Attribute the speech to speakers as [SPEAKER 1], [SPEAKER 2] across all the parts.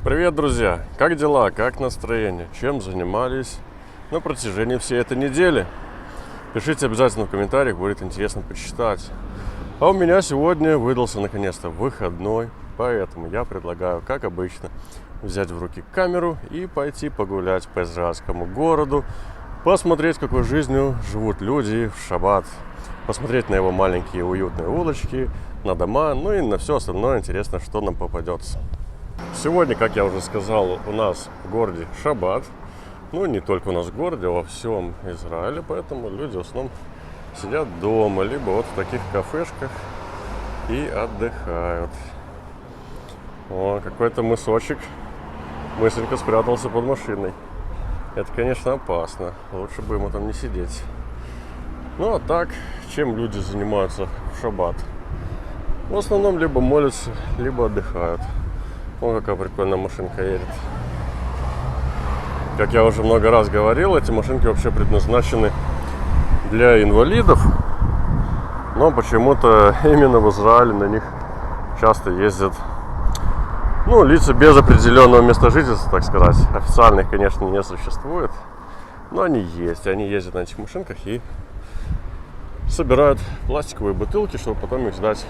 [SPEAKER 1] Привет, друзья! Как дела? Как настроение? Чем занимались на протяжении всей этой недели? Пишите обязательно в комментариях, будет интересно почитать. А у меня сегодня выдался наконец-то выходной, поэтому я предлагаю, как обычно, взять в руки камеру и пойти погулять по израильскому городу, посмотреть, какой жизнью живут люди в шаббат, посмотреть на его маленькие уютные улочки, на дома, ну и на все остальное интересное, что нам попадется. Сегодня, как я уже сказал, у нас в городе шаббат. Ну, не только у нас в городе, а во всем Израиле. Поэтому люди в основном сидят дома, либо вот в таких кафешках и отдыхают. О, какой-то мысочек быстренько спрятался под машиной. Это, конечно, опасно. Лучше бы ему там не сидеть. Ну, а так, чем люди занимаются в шаббат? В основном либо молятся, либо отдыхают. О, какая прикольная машинка едет. Как я уже много раз говорил, эти машинки вообще предназначены для инвалидов. Но почему-то именно в Израиле на них часто ездят, лица без определенного места жительства, так сказать. Официальных, конечно, не существует. Но они есть. Они ездят на этих машинках и собирают пластиковые бутылки, чтобы потом их сдать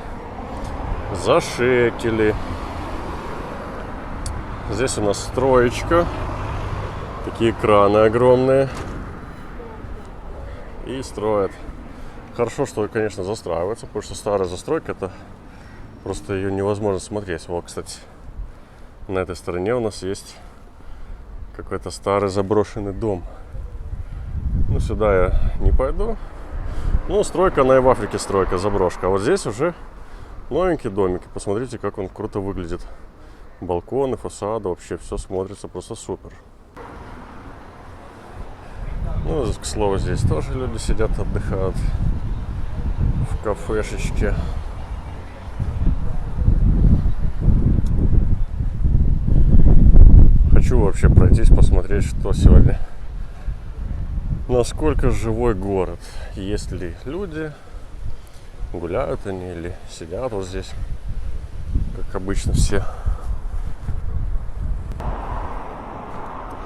[SPEAKER 1] за шекели. Здесь у нас строечка. Такие краны огромные. И строят. Хорошо, что, конечно, застраивается, потому что старая застройка, это просто ее невозможно смотреть. Вот, кстати, на этой стороне у нас есть какой-то старый заброшенный дом. Ну, сюда я не пойду. Ну, стройка, она и в Африке стройка, заброшка. А вот здесь уже новенькие домики. Посмотрите, как он круто выглядит. Балконы, фасады, вообще все смотрится просто супер. Ну, к слову, здесь тоже люди сидят, отдыхают в кафешечке. Хочу вообще пройтись, посмотреть, что сегодня. Насколько живой город. Есть ли люди, гуляют они или сидят вот здесь, как обычно все.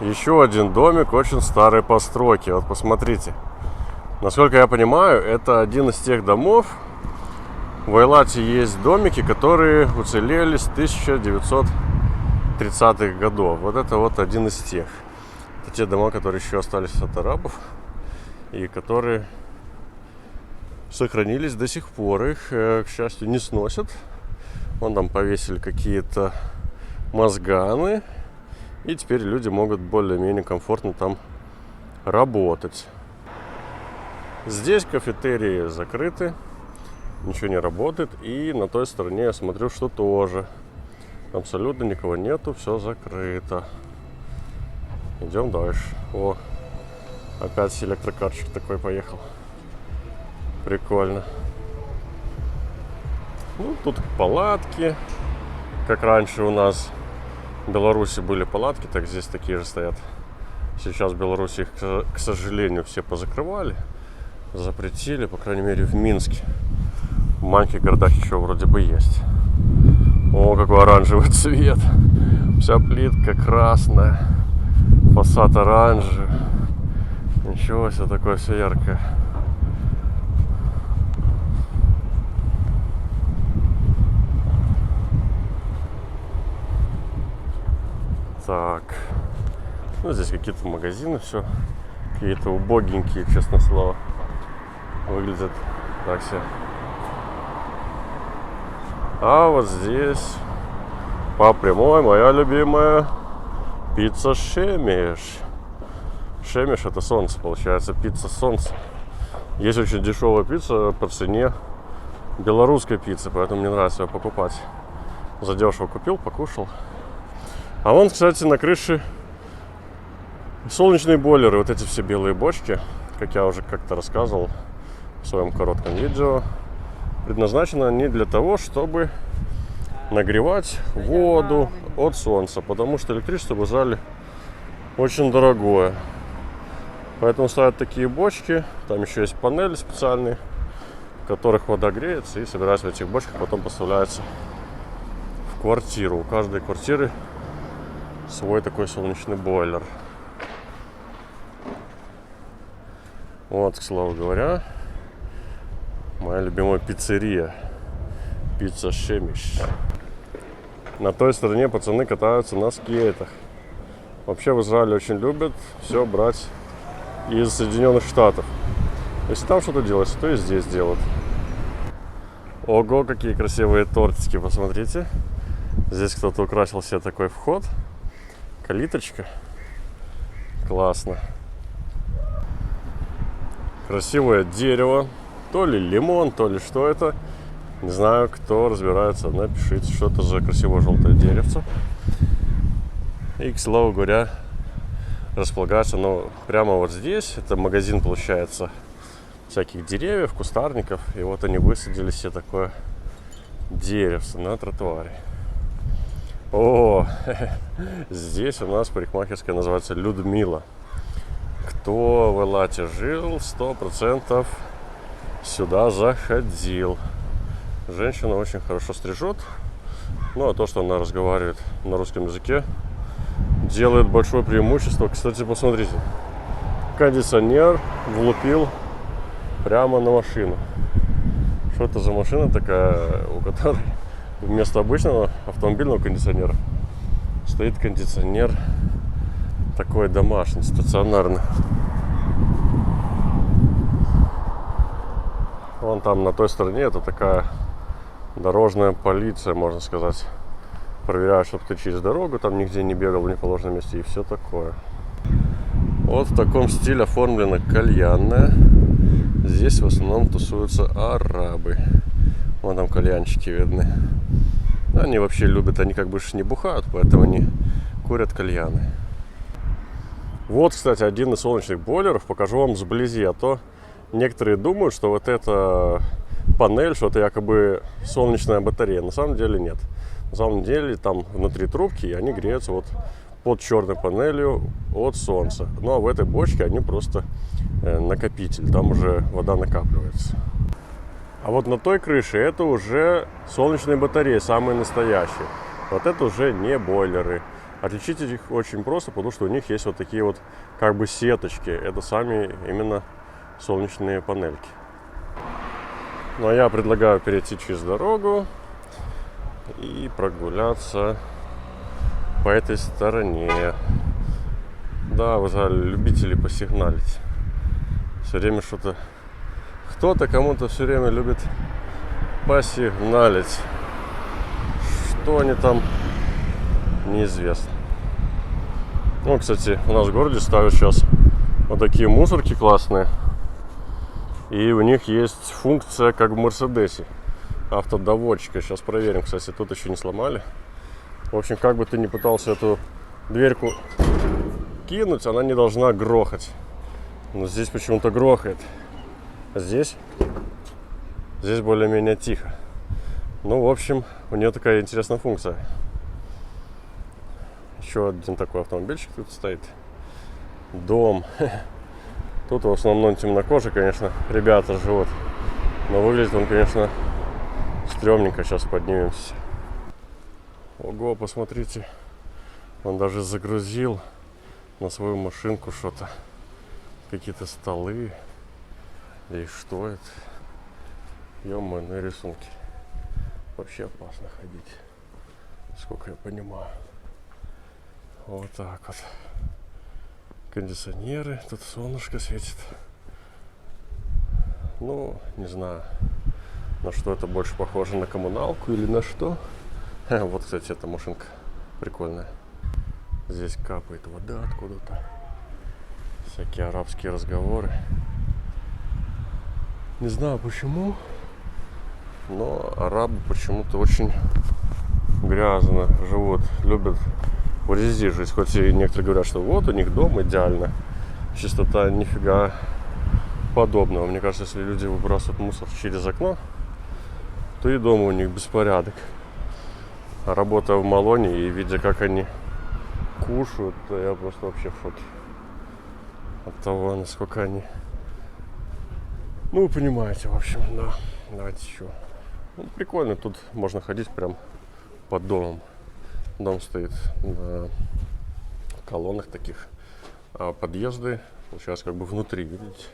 [SPEAKER 1] Еще один домик очень старой постройки. Вот посмотрите. Насколько я понимаю, это один из тех домов. В Эйлате есть домики, которые уцелели с 1930-х годов. Вот это вот один из тех. Это те дома, которые еще остались от арабов. И которые сохранились до сих пор. Их, к счастью, не сносят. Вон там повесили какие-то мазганы. И теперь люди могут более-менее комфортно там работать. Здесь кафетерии закрыты, ничего не работает. И на той стороне я смотрю, что тоже абсолютно никого нету, все закрыто. Идем дальше. О, опять электрокарчик такой поехал. Прикольно. Ну, тут палатки, как раньше у нас в Беларуси были палатки, так здесь такие же стоят. Сейчас в Беларуси их, к сожалению, все позакрывали, запретили, по крайней мере в Минске. В маленьких городах еще вроде бы есть. О, какой оранжевый цвет. Вся плитка красная, фасад оранжевый. Ничего себе, такое все яркое. Так, здесь какие-то магазины, все какие-то убогенькие, честное слово, выглядят так себе. А вот здесь по прямой моя любимая пицца Шемеш. Шемеш — это солнце, получается, пицца солнца. Есть очень дешевая пицца по цене белорусской пиццы, поэтому мне нравится ее покупать. Задешево купил, покушал. А вон, кстати, на крыше солнечные бойлеры, вот эти все белые бочки, как я уже как-то рассказывал в своем коротком видео. Предназначены они для того, чтобы нагревать воду от солнца, потому что электричество в Израиле очень дорогое. Поэтому ставят такие бочки, там еще есть панели специальные, в которых вода греется и собирается в этих бочках, потом поставляется в квартиру. У каждой квартиры свой такой солнечный бойлер. Вот, к слову говоря, моя любимая пиццерия. Пицца Шемиш. На той стороне пацаны катаются на скейтах. Вообще в Израиле очень любят все брать из Соединенных Штатов. Если там что-то делается, то и здесь делают. Ого, какие красивые тортики, посмотрите. Здесь кто-то украсил себе такой вход. Калиточка. Классно. Красивое дерево. То ли лимон, то ли что это. Не знаю, кто разбирается, напишите, что это за красивое желтое деревце. И, к слову говоря, располагается оно прямо вот здесь. Это магазин, получается, всяких деревьев, кустарников. И вот они высадили себе такое деревце на тротуаре. О, здесь у нас парикмахерская называется Людмила. Кто в Элате жил, 100% сюда заходил. Женщина очень хорошо стрижет. Ну, а то, что она разговаривает на русском языке, делает большое преимущество. Кстати, посмотрите. Кондиционер влупил прямо на машину. Что это за машина такая, у которой вместо обычного автомобильного кондиционера стоит кондиционер такой домашний, стационарный. Вон там на той стороне это такая дорожная полиция, можно сказать. Проверяют, чтобы ты через дорогу там нигде не бегал в неположенном месте и все такое. Вот в таком стиле оформлена кальянная. Здесь в основном тусуются арабы. Вон там кальянчики видны. Они вообще любят, они как бы не бухают, поэтому они курят кальяны. Вот, кстати, один из солнечных бойлеров. Покажу вам сблизи, а то некоторые думают, что вот эта панель, что это якобы солнечная батарея. На самом деле нет. На самом деле там внутри трубки, и они греются вот под черной панелью от солнца. Ну а в этой бочке они просто накопитель. Там уже вода накапливается. А вот на той крыше это уже солнечные батареи, самые настоящие. Вот это уже не бойлеры. Отличить их очень просто, потому что у них есть вот такие вот как бы сеточки. Это сами именно солнечные панельки. Ну а я предлагаю перейти через дорогу и прогуляться по этой стороне. Да, вы любители посигналить. Все время что-то... Кто-то кому-то все время любит посигналить. Что они там, неизвестно. Ну, кстати, у нас в городе ставят сейчас вот такие мусорки классные. И у них есть функция, как в Мерседесе, автодоводчика. Сейчас проверим, кстати, тут еще не сломали. В общем, как бы ты ни пытался эту дверьку кинуть, она не должна грохать. Но здесь почему-то грохает. А здесь более-менее тихо. Ну, в общем, у нее такая интересная функция. Еще один такой автомобильчик тут стоит. Дом. Тут в основном темнокожие, конечно, ребята живут. Но выглядит он, конечно, стрёмненько. Сейчас поднимемся. Ого, посмотрите. Он даже загрузил на свою машинку что-то. Какие-то столы. И что это? Ё-моё, рисунки. Вообще опасно ходить. Сколько я понимаю. Вот так вот. Кондиционеры. Тут солнышко светит. Ну, не знаю, на что это больше похоже, на коммуналку или на что. Вот, кстати, эта машинка прикольная. Здесь капает вода откуда-то. Всякие арабские разговоры. Не знаю почему, но арабы почему-то очень грязно живут, любят вблизи жить. Хоть и некоторые говорят, что вот у них дом идеально, чистота, нифига подобного. Мне кажется, если люди выбрасывают мусор через окно, то и дома у них беспорядок. А работая в Малоне и видя, как они кушают, то я просто вообще в шоке от того, насколько они... Ну, вы понимаете, в общем, да. Давайте еще. Ну, прикольно, тут можно ходить прям под домом. Дом стоит на колоннах таких. А подъезды сейчас как бы внутри, видите?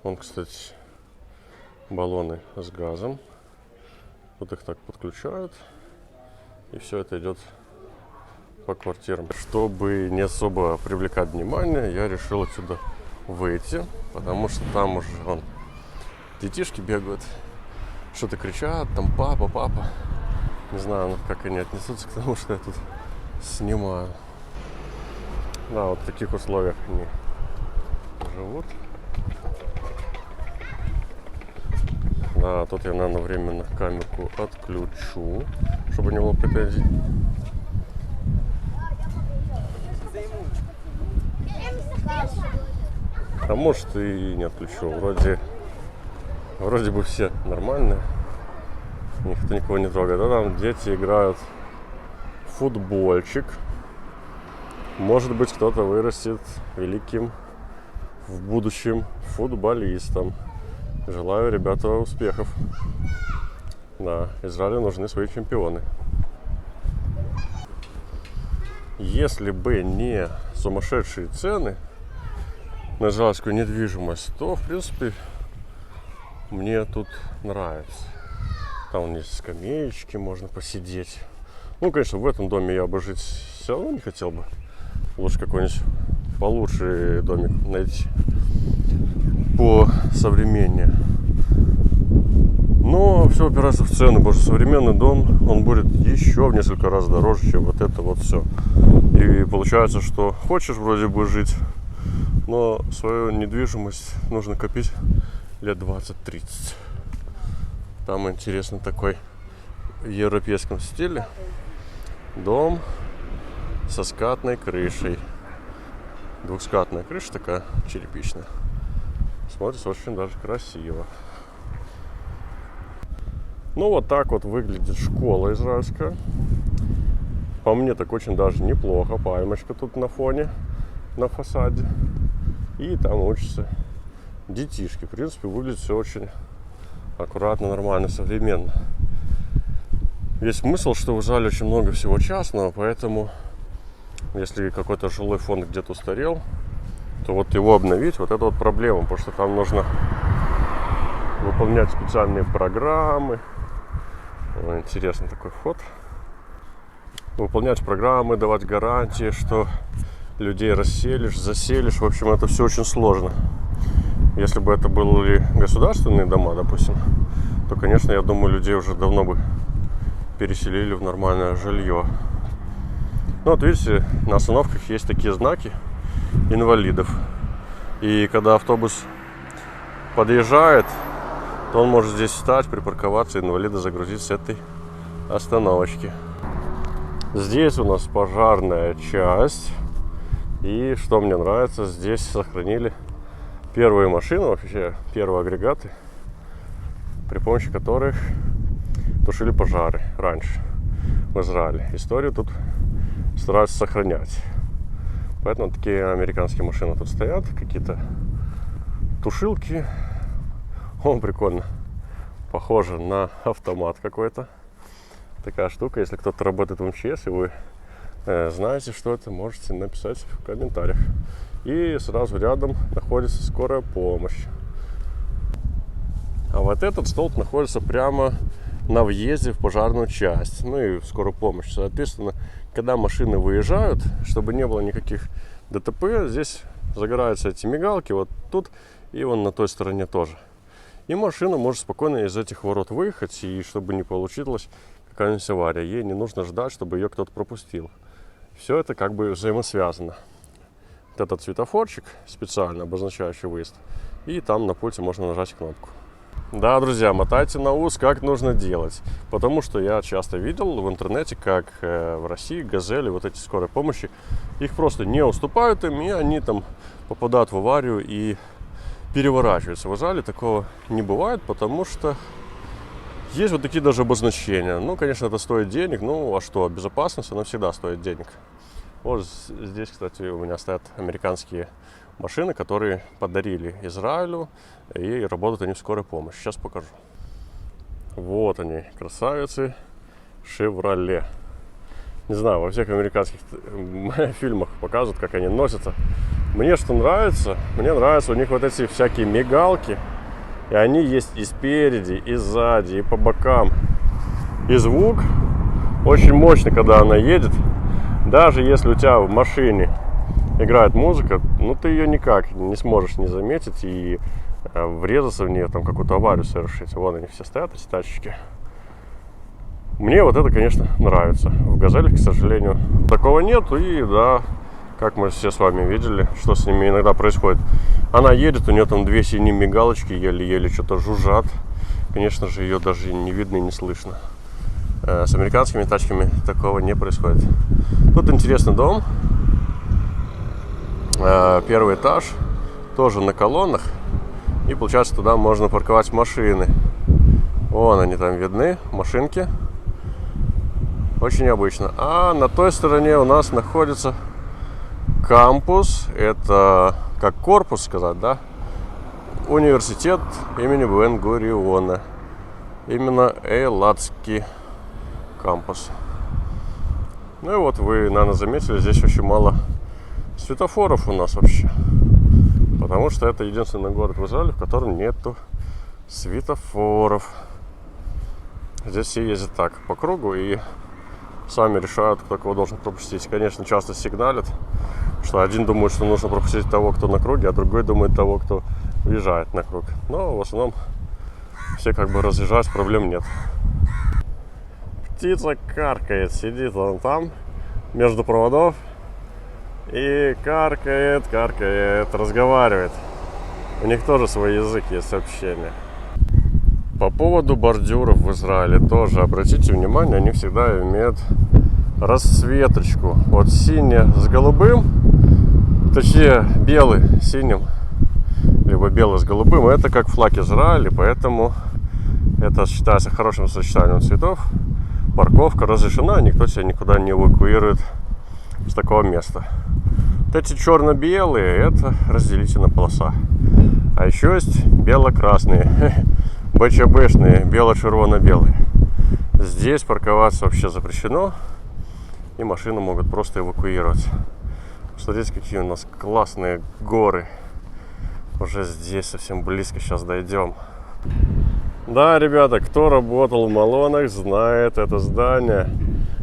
[SPEAKER 1] Вон, кстати, баллоны с газом. Вот их так подключают. И все это идет по квартирам. Чтобы не особо привлекать внимание, я решил отсюда выйти, потому что там уже вон детишки бегают, что-то кричат, там папа, папа. Не знаю, как они отнесутся к тому, что я тут снимаю. Да, вот в таких условиях они живут. Да, тут я, наверное, временно камерку отключу, чтобы не было претензий. А может и не отключу. Вроде бы все нормальные. Никто никого не трогает. А там дети играют в футбольчик. Может быть, кто-то вырастет великим в будущем футболистом. Желаю, ребята, успехов. Да, Израилю нужны свои чемпионы. Если бы не сумасшедшие цены на израильскую недвижимость, то, в принципе, мне тут нравится. Там есть скамеечки, можно посидеть. Ну, конечно, в этом доме я бы жить все равно не хотел бы. Лучше какой-нибудь получше домик найти по современнее. Но все упирается в цены, потому что современный дом, он будет еще в несколько раз дороже, чем вот это вот все. И получается, что хочешь вроде бы жить, но свою недвижимость нужно копить лет 20-30. Там интересно такой в европейском стиле дом со скатной крышей. Двухскатная крыша такая черепичная. Смотрится очень даже красиво. Ну вот так вот выглядит школа израильская. По мне так очень даже неплохо. Пальмочка тут на фоне, на фасаде. И там учатся детишки. В принципе, выглядит все очень аккуратно, нормально, современно. Есть смысл, что в Израиле очень много всего частного, поэтому если какой-то жилой фонд где-то устарел, то вот его обновить, вот это вот проблема, потому что там нужно выполнять специальные программы. Интересный такой вход. Выполнять программы, давать гарантии, что людей расселишь, заселишь. В общем, это все очень сложно. Если бы это были государственные дома, допустим, то, конечно, я думаю, людей уже давно бы переселили в нормальное жилье. Ну вот видите, на остановках есть такие знаки инвалидов. И когда автобус подъезжает, то он может здесь встать, припарковаться, инвалида загрузить с этой остановочки. Здесь у нас пожарная часть. И что мне нравится, здесь сохранили первые машины, вообще первые агрегаты, при помощи которых тушили пожары раньше в Израиле. Историю тут стараются сохранять. Поэтому такие американские машины тут стоят, какие-то тушилки. Он прикольно. Похоже на автомат какой-то. Такая штука. Если кто-то работает в МЧС и вы знаете, что это, можете написать в комментариях. И сразу рядом находится скорая помощь. А вот этот столб находится прямо на въезде в пожарную часть. Ну и в скорую помощь. Соответственно, когда машины выезжают, чтобы не было никаких ДТП, здесь загораются эти мигалки вот тут и вон на той стороне тоже. И машина может спокойно из этих ворот выехать, и чтобы не получилась какая-нибудь авария. Ей не нужно ждать, чтобы ее кто-то пропустил. Все это как бы взаимосвязано. Вот этот светофорчик специально обозначающий выезд. И там на пульте можно нажать кнопку. Да, друзья, мотайте на ус, как нужно делать. Потому что я часто видел в интернете, как в России газели, вот эти скорой помощи, их просто не уступают им, и они там попадают в аварию и переворачиваются. В Израиле такого не бывает, потому что есть вот такие даже обозначения. Ну, конечно, это стоит денег, ну, а что, безопасность, она всегда стоит денег. Вот здесь, кстати, у меня стоят американские машины, которые подарили Израилю, и работают они в скорой помощи. Сейчас покажу. Вот они, красавицы, Chevrolet. Не знаю, во всех американских фильмах показывают, как они носятся. Мне что нравится? Мне нравится у них вот эти всякие мигалки. И они есть и спереди, и сзади, и по бокам. И звук очень мощный, когда она едет. Даже если у тебя в машине играет музыка, ну ты ее никак не сможешь не заметить и врезаться в нее, там какую-то аварию совершить. Вон они все стоят, эти тачечки. Мне вот это, конечно, нравится. В «Газелях», к сожалению, такого нету. И да, как мы все с вами видели, что с ними иногда происходит. Она едет, у нее там две синие мигалочки, еле-еле что-то жужжат. Конечно же, ее даже не видно и не слышно. С американскими тачками такого не происходит. Тут интересный дом. Первый этаж, тоже на колоннах. И получается, туда можно парковать машины. Вон они там видны, машинки. Очень необычно. А на той стороне у нас находится кампус. Это как корпус сказать, да? Университет имени Бен-Гуриона. Именно Эйладский кампус. Ну и вот вы, наверное, заметили, здесь очень мало светофоров у нас вообще. Потому что это единственный город в Израиле, в котором нету светофоров. Здесь все ездят так, по кругу, и сами решают, кто кого должен пропустить. Конечно, часто сигналят, что один думает, что нужно пропустить того, кто на круге, а другой думает того, кто въезжает на круг. Но в основном все как бы разъезжаются, проблем нет. Птица каркает, сидит он там, между проводов, и каркает, разговаривает. У них тоже свой язык есть, общение. По поводу бордюров в Израиле тоже обратите внимание, они всегда имеют расцветочку. Вот синий с голубым, точнее белый с синим, либо белый с голубым. Это как флаг Израиля, поэтому это считается хорошим сочетанием цветов. Парковка разрешена, никто тебя никуда не эвакуирует с такого места. Вот эти черно-белые, это разделительная полоса. А еще есть бело-красные, БЧБшные, бело-червоно-белые. Здесь парковаться вообще запрещено, и машины могут просто эвакуировать. Смотрите, какие у нас классные горы. Уже здесь совсем близко, сейчас дойдем. Да, ребята, кто работал в Малонах, знает это здание.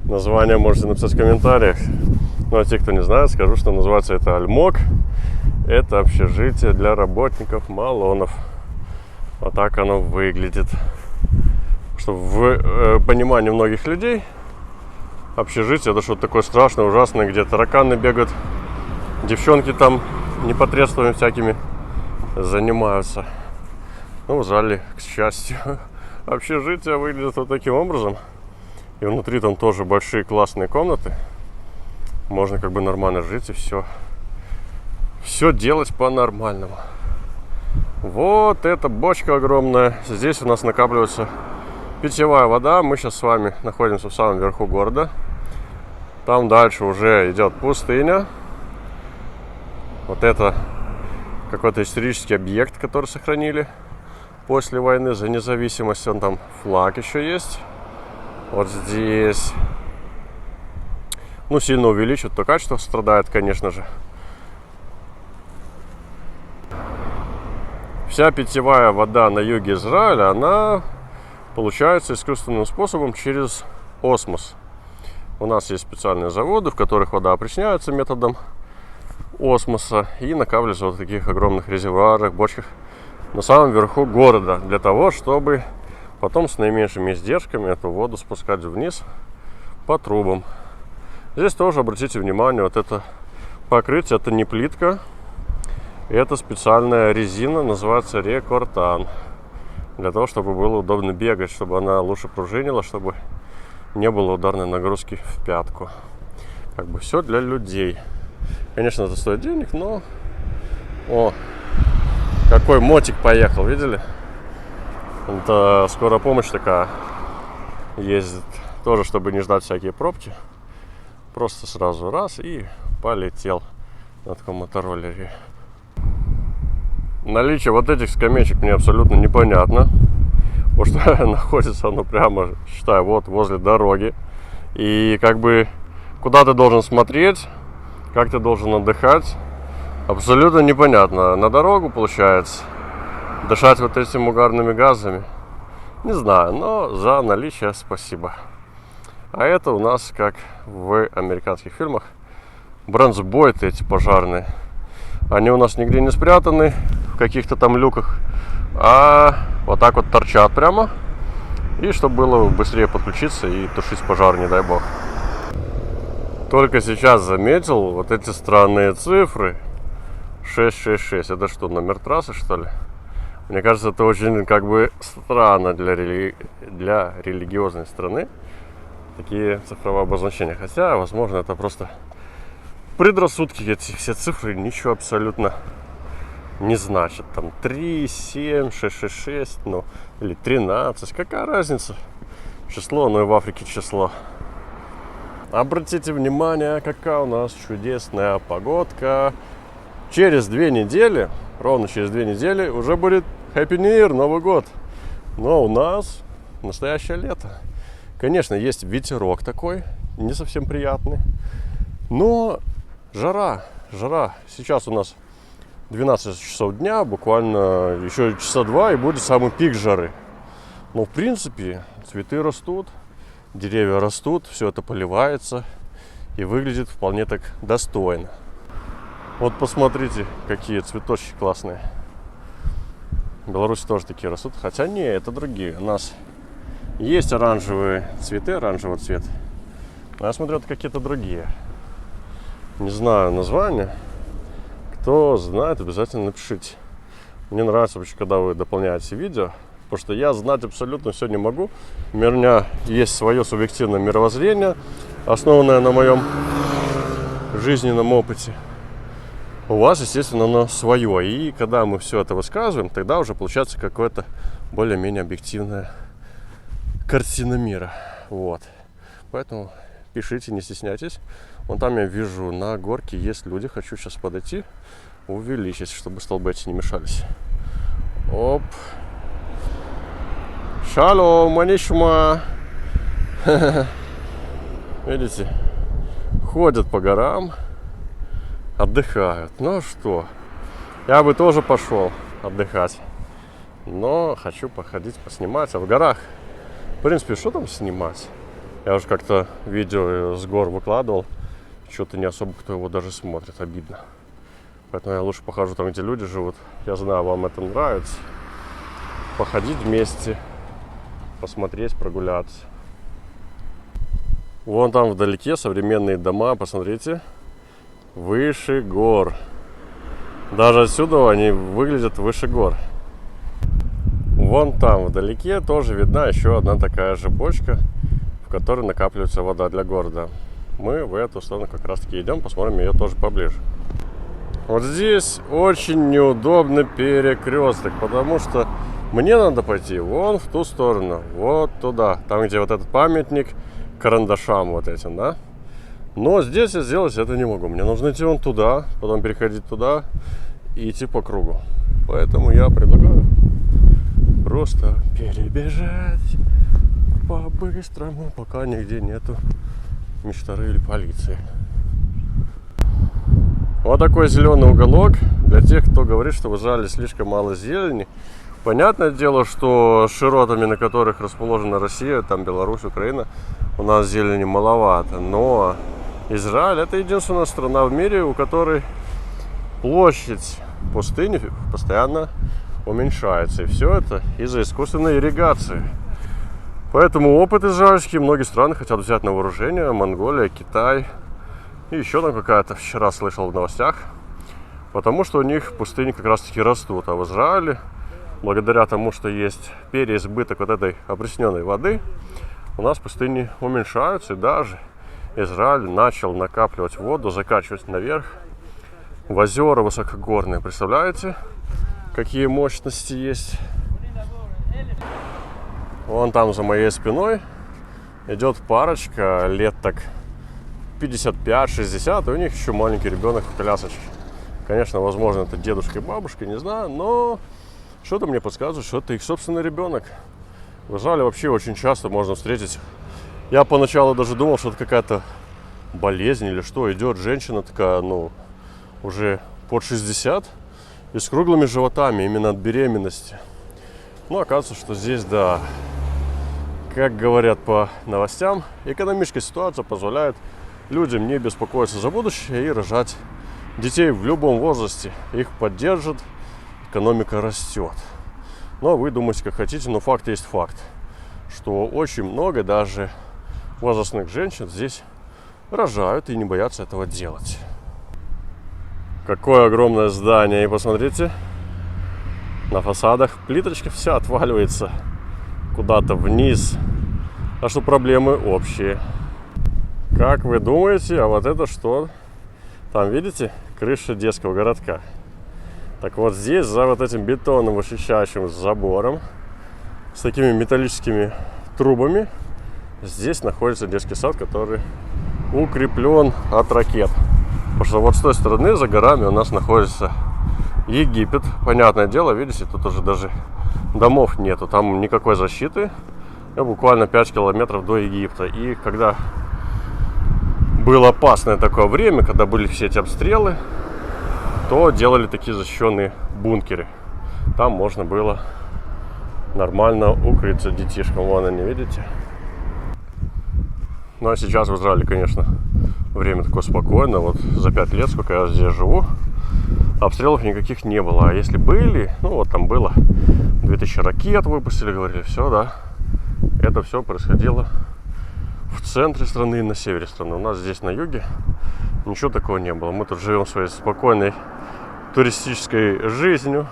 [SPEAKER 1] Название можете написать в комментариях. Ну а те, кто не знает, скажу, что называется это Альмог. Это общежитие для работников Малонов. Вот так оно выглядит. Чтобы в понимании многих людей, общежитие это что-то такое страшное, ужасное, где тараканы бегают, девчонки там непотребствами всякими занимаются. Ну, в зале, к счастью, общежитие выглядит вот таким образом. И внутри там тоже большие классные комнаты. Можно как бы нормально жить и все делать по-нормальному. Вот эта бочка огромная. Здесь у нас накапливается питьевая вода. Мы сейчас с вами находимся в самом верху города. Там дальше уже идет пустыня. Вот это какой-то исторический объект, который сохранили после войны за независимость. Он там флаг еще есть. Вот здесь. Ну, сильно увеличивает, то качество страдает, конечно же. Вся питьевая вода на юге Израиля, она получается искусственным способом через осмос. У нас есть специальные заводы, в которых вода опресняется методом осмоса и накапливается в вот таких огромных резервуарах, бочках на самом верху города, для того, чтобы потом с наименьшими издержками эту воду спускать вниз по трубам. Здесь тоже обратите внимание, вот это покрытие, это не плитка, это специальная резина, называется рекортан, для того, чтобы было удобно бегать, чтобы она лучше пружинила, чтобы не было ударной нагрузки в пятку. Как бы все для людей. Конечно, это стоит денег, но... О, какой мотик поехал, видели? Это скорая помощь такая ездит, тоже, чтобы не ждать всякие пробки. Просто сразу раз и полетел на таком мотороллере. Наличие вот этих скамеечек мне абсолютно непонятно. Потому что находится оно прямо, считаю, вот возле дороги. И как бы куда ты должен смотреть, как ты должен отдыхать, абсолютно непонятно. На дорогу, получается, дышать вот этими угарными газами, не знаю, но за наличие спасибо. А это у нас, как в американских фильмах, бронзбойты эти пожарные. Они у нас нигде не спрятаны в каких-то там люках, а вот так вот торчат прямо. И чтобы было быстрее подключиться и тушить пожар, не дай бог. Только сейчас заметил вот эти странные цифры. 666. Это что, номер трассы, что ли? Мне кажется, это очень как бы странно для религиозной страны. Такие цифровые обозначения. Хотя, возможно, это просто предрассудки. Эти все цифры ничего абсолютно не значат. Там 3, 7, 666, ну, или 13. Какая разница? Число, ну и в Африке число. Обратите внимание, какая у нас чудесная погодка. Через 2 недели, ровно через 2 недели, уже будет Happy New Year, Новый год. Но у нас настоящее лето. Конечно, есть ветерок такой, не совсем приятный. Но жара. Сейчас у нас 12 часов дня, буквально еще часа 2, и будет самый пик жары. Но, в принципе, цветы растут, деревья растут, все это поливается и выглядит вполне так достойно. Вот посмотрите, какие цветочки классные. В Беларуси тоже такие растут, хотя не, это другие. У нас есть оранжевые цветы, оранжевый цвет, но я смотрю, это какие-то другие. Не знаю названия. Кто знает, обязательно напишите. Мне нравится вообще, когда вы дополняете видео, потому что я знать абсолютно все не могу. У меня есть свое субъективное мировоззрение, основанное на моем жизненном опыте. У вас, естественно, оно свое. И когда мы все это высказываем, тогда уже получается какое-то более-менее объективная картина мира. Вот. Поэтому пишите, не стесняйтесь. Вон там я вижу, на горке есть люди. Хочу сейчас подойти, увеличить, чтобы столбы эти не мешались. Оп. Шалом, манишма. Видите? Ходят по горам, отдыхают. Ну что, я бы тоже пошел отдыхать. Но хочу походить, поснимать. А в горах, в принципе, что там снимать? Я уже как-то видео с гор выкладывал. Что-то не особо кто его даже смотрит, обидно. Поэтому я лучше похожу там, где люди живут. Я знаю, вам это нравится. Походить вместе, посмотреть, прогуляться. Вон там вдалеке современные дома, посмотрите. Выше гор. Даже отсюда они выглядят выше гор. Вон там вдалеке тоже видна еще одна такая же бочка, в которой накапливается вода для города. Мы в эту сторону как раз таки идем, посмотрим ее тоже поближе. Вот здесь очень неудобный перекресток, потому что мне надо пойти вон в ту сторону, вот туда, там, где вот этот памятник карандашам вот этим, да. Но здесь я сделать это не могу. Мне нужно идти вон туда, потом переходить туда и идти по кругу. Поэтому я предлагаю просто перебежать по-быстрому, пока нигде нету миштары или полиции. Вот такой зеленый уголок для тех, кто говорит, что в Израиле слишком мало зелени. Понятное дело, что с широтами, на которых расположена Россия, там Беларусь, Украина, у нас зелени маловато. Но Израиль — это единственная страна в мире, у которой площадь пустыни постоянно уменьшается. И все это из-за искусственной ирригации. Поэтому опыт израильский многие страны хотят взять на вооружение. Монголия, Китай и еще там какая-то, вчера слышал в новостях. Потому что у них пустыни как раз таки растут. А в Израиле, благодаря тому, что есть переизбыток вот этой опресненной воды, у нас пустыни уменьшаются. И даже Израиль начал накапливать воду, закачивать наверх в озера высокогорные. Представляете, какие мощности есть? Вон там за моей спиной идет парочка лет так 55-60, и у них еще маленький ребенок в колясочке. Конечно, возможно, это дедушка и бабушка, не знаю, но что-то мне подсказывает, что это их собственный ребенок. В Израиле вообще очень часто можно встретить. Я поначалу даже думал, что это какая-то болезнь или что. Идет женщина такая, ну, уже под 60 и с круглыми животами именно от беременности. Ну, оказывается, что здесь, да, как говорят по новостям, экономическая ситуация позволяет людям не беспокоиться за будущее и рожать детей в любом возрасте. Их поддержит, экономика растет. Но вы думаете, как хотите, но факт есть факт, что очень много даже возрастных женщин здесь рожают и не боятся этого делать. Какое огромное здание, и посмотрите, на фасадах плиточка вся отваливается куда-то вниз. А что проблемы общие. Как вы думаете, а вот это что? Там, видите, крыша детского городка. Так вот здесь, за вот этим бетонным вычищающим забором, с такими металлическими трубами, здесь находится детский сад, который укреплен от ракет. Потому что вот с той стороны, за горами, у нас находится Египет. Понятное дело, видите, тут уже даже домов нету, там никакой защиты. Буквально 5 километров до Египта. И когда было опасное такое время, когда были все эти обстрелы, то делали такие защищенные бункеры. Там можно было нормально укрыться детишкам. Вон они, видите? Ну а сейчас в Израиле, конечно, время такое спокойное. Вот за 5 лет, сколько я здесь живу, обстрелов никаких не было. А если были, ну вот там было 2000 ракет выпустили, говорили, все, да. Это все происходило в центре страны и на севере страны. У нас здесь на юге ничего такого не было. Мы тут живем своей спокойной туристической жизнью.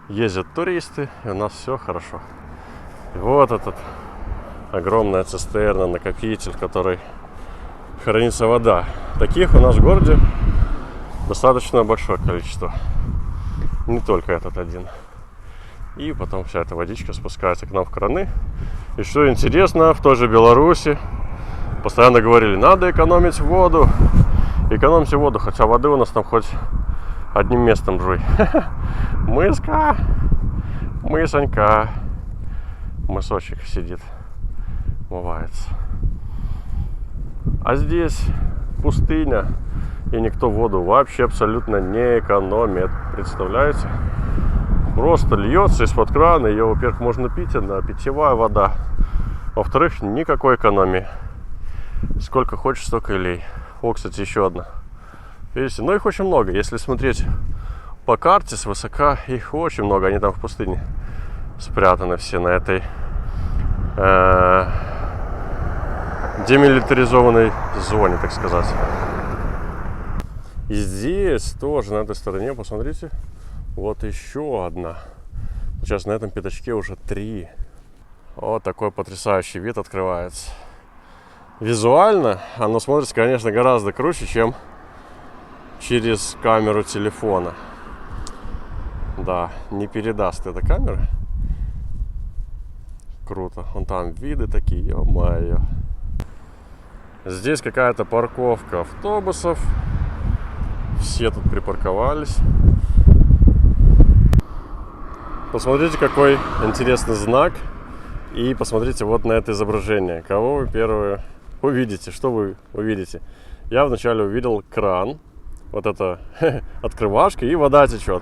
[SPEAKER 1] Ездят туристы, и у нас все хорошо. И вот этот огромная цистерна, накопитель, в которой хранится вода. Таких у нас в городе достаточно большое количество. Не только этот один. И потом вся эта водичка спускается к нам в краны. И что интересно, в той же Беларуси постоянно говорили, надо экономить воду. Экономьте воду, хотя воды у нас там хоть одним местом жуй. Мыска, мысонька, мысочек сидит, умывается. А здесь пустыня, и никто воду вообще абсолютно не экономит. Представляете? Просто льется из-под крана, ее, во-первых, можно пить, она питьевая вода. Во-вторых, никакой экономии. Сколько хочешь, столько и лей. О, кстати, еще одна. Видите, ну их очень много. Если смотреть по карте свысока, их очень много. Они там в пустыне спрятаны все на этой демилитаризованной зоне, так сказать. И здесь тоже, на этой стороне, посмотрите, вот еще одна. Сейчас на этом пятачке уже 3. Вот такой потрясающий вид открывается. Визуально оно смотрится, конечно, гораздо круче, чем через камеру телефона. Да, не передаст эта камера. Круто. Вон там виды такие, ё-моё. Здесь какая-то парковка автобусов. Все тут припарковались. Посмотрите, какой интересный знак. И посмотрите вот на это изображение. Кого вы первые увидите? Что вы увидите? Я вначале увидел кран. Вот это открывашка, и вода течет.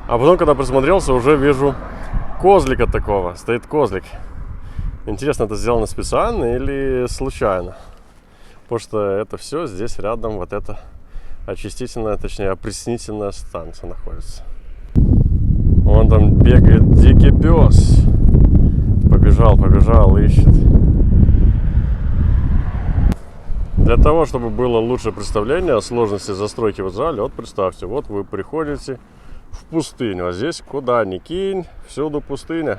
[SPEAKER 1] А потом, когда присмотрелся, уже вижу козлика такого. Стоит козлик. Интересно, это сделано специально или случайно? Потому что это все здесь рядом, вот эта очистительная, точнее опреснительная станция находится. Вон там бегает дикий пес. Побежал, ищет. Для того, чтобы было лучшее представление о сложности застройки в Израиле, вот представьте, вот вы приходите в пустыню, а здесь куда ни кинь, всюду пустыня.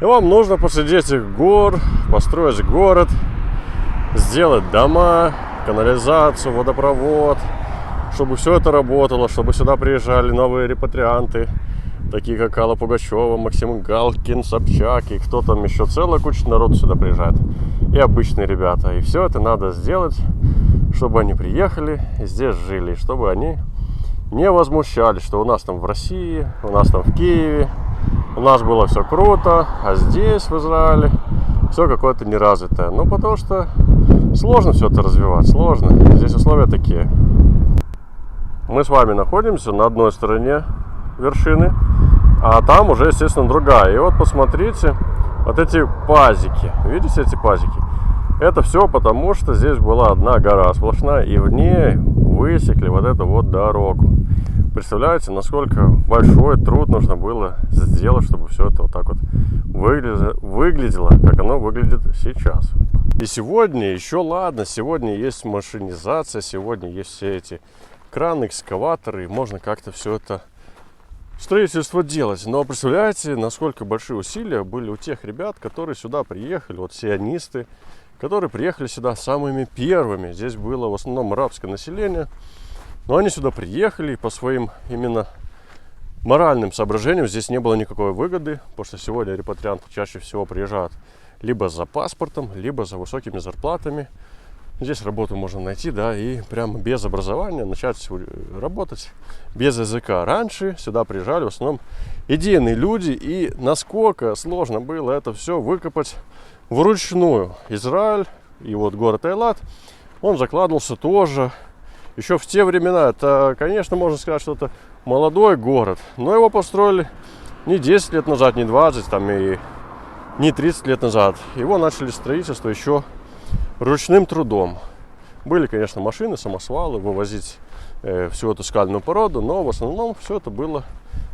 [SPEAKER 1] И вам нужно посреди этих гор построить город, сделать дома, канализацию, водопровод, чтобы все это работало, чтобы сюда приезжали новые репатрианты, такие как Алла Пугачева, Максим Галкин, Собчак и кто там еще, целая куча народу сюда приезжает. И обычные ребята. И все это надо сделать, чтобы они приехали и здесь жили, и чтобы они не возмущались, что у нас там в России, у нас там в Киеве, у нас было все круто, а здесь, в Израиле, все какое-то неразвитое. Ну, потому что Сложно все это развивать, сложно. Здесь условия такие. Мы с вами находимся на одной стороне вершины, а там уже, естественно, другая. И вот посмотрите, вот эти пазики. Видите эти пазики? Это все потому, что здесь была одна гора сплошная, и в ней высекли вот эту вот дорогу. Представляете, насколько большой труд нужно было сделать, чтобы все это вот так вот выглядело, как оно выглядит сейчас. И сегодня еще ладно, сегодня есть машинизация, сегодня есть все эти краны, экскаваторы, и можно как-то все это строительство делать. Но представляете, насколько большие усилия были у тех ребят, которые сюда приехали, вот сионисты, которые приехали сюда самыми первыми. Здесь было в основном арабское население, но они сюда приехали и по своим именно моральным соображениям здесь не было никакой выгоды, потому что сегодня репатрианты чаще всего приезжают либо за паспортом, либо за высокими зарплатами. Здесь работу можно найти, да, и прямо без образования начать работать, без языка. Раньше сюда приезжали в основном идейные люди, и насколько сложно было это все выкопать вручную. Израиль и вот город Эйлат, он закладывался тоже еще в те времена. Это, конечно, можно сказать, что это молодой город, но его построили не 10 лет назад, не 20, там, и не 30 лет назад. Его начали строительство еще ручным трудом. Были, конечно, машины, самосвалы, вывозить всю эту скальную породу, но в основном все это было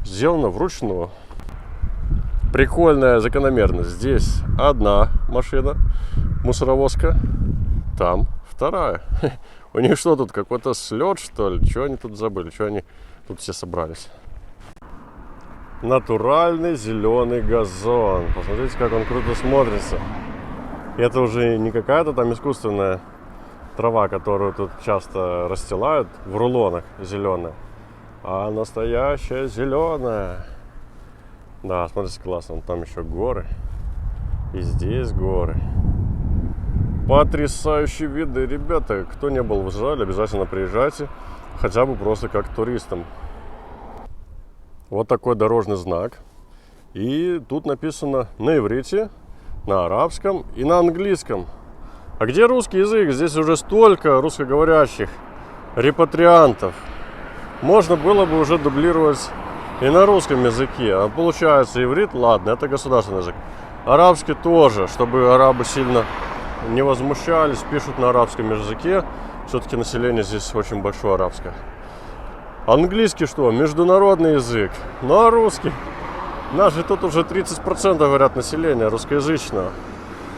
[SPEAKER 1] сделано вручную. Прикольная закономерность. Здесь одна машина, мусоровозка, там вторая. У них что тут, какой-то слет, что ли? Что они тут забыли? Что они тут все собрались? Натуральный зеленый газон. Посмотрите, как он круто смотрится. Это уже не какая-то там искусственная трава, которую тут часто расстилают в рулонах зеленая, а настоящая зеленая. Да, смотрите, классно. Там еще горы. И здесь горы. Потрясающие виды, ребята. Кто не был в Израиле, обязательно приезжайте. Хотя бы просто как туристам. Вот такой дорожный знак. И тут написано на иврите, на арабском и на английском. А где русский язык? Здесь уже столько русскоговорящих репатриантов. Можно было бы уже дублировать и на русском языке. А получается, иврит, ладно, это государственный язык. Арабский тоже, чтобы арабы сильно не возмущались, пишут на арабском языке. Все-таки население здесь очень большое арабское. Английский что? Международный язык. Ну а русский? Нас же тут уже 30% говорят населения русскоязычного.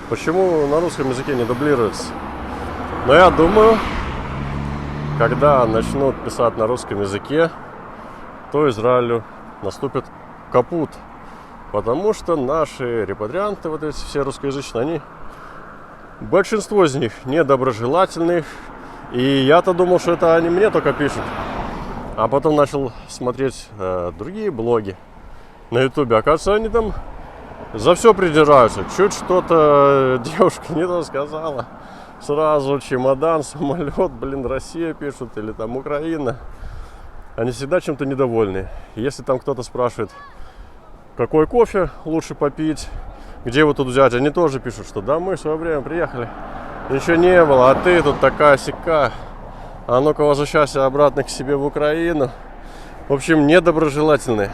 [SPEAKER 1] Почему на русском языке не дублируется? Но я думаю, когда начнут писать на русском языке, то Израилю наступит капут. Потому что наши репатрианты, вот эти все русскоязычные, они, большинство из них недоброжелательных. И я-то думал, что это они мне только пишут. А потом начал смотреть другие блоги на ютубе. Оказывается, они там за все придираются. Чуть что-то девушка не то сказала, сразу чемодан, самолет, Россия пишут, или там Украина. Они всегда чем-то недовольны. Если там кто-то спрашивает, какой кофе лучше попить, где его тут взять, они тоже пишут, что да, мы в свое время приехали, ничего не было, а ты тут такая-сяка. А ну-ка возвращайся обратно к себе в Украину. В общем, недоброжелательные.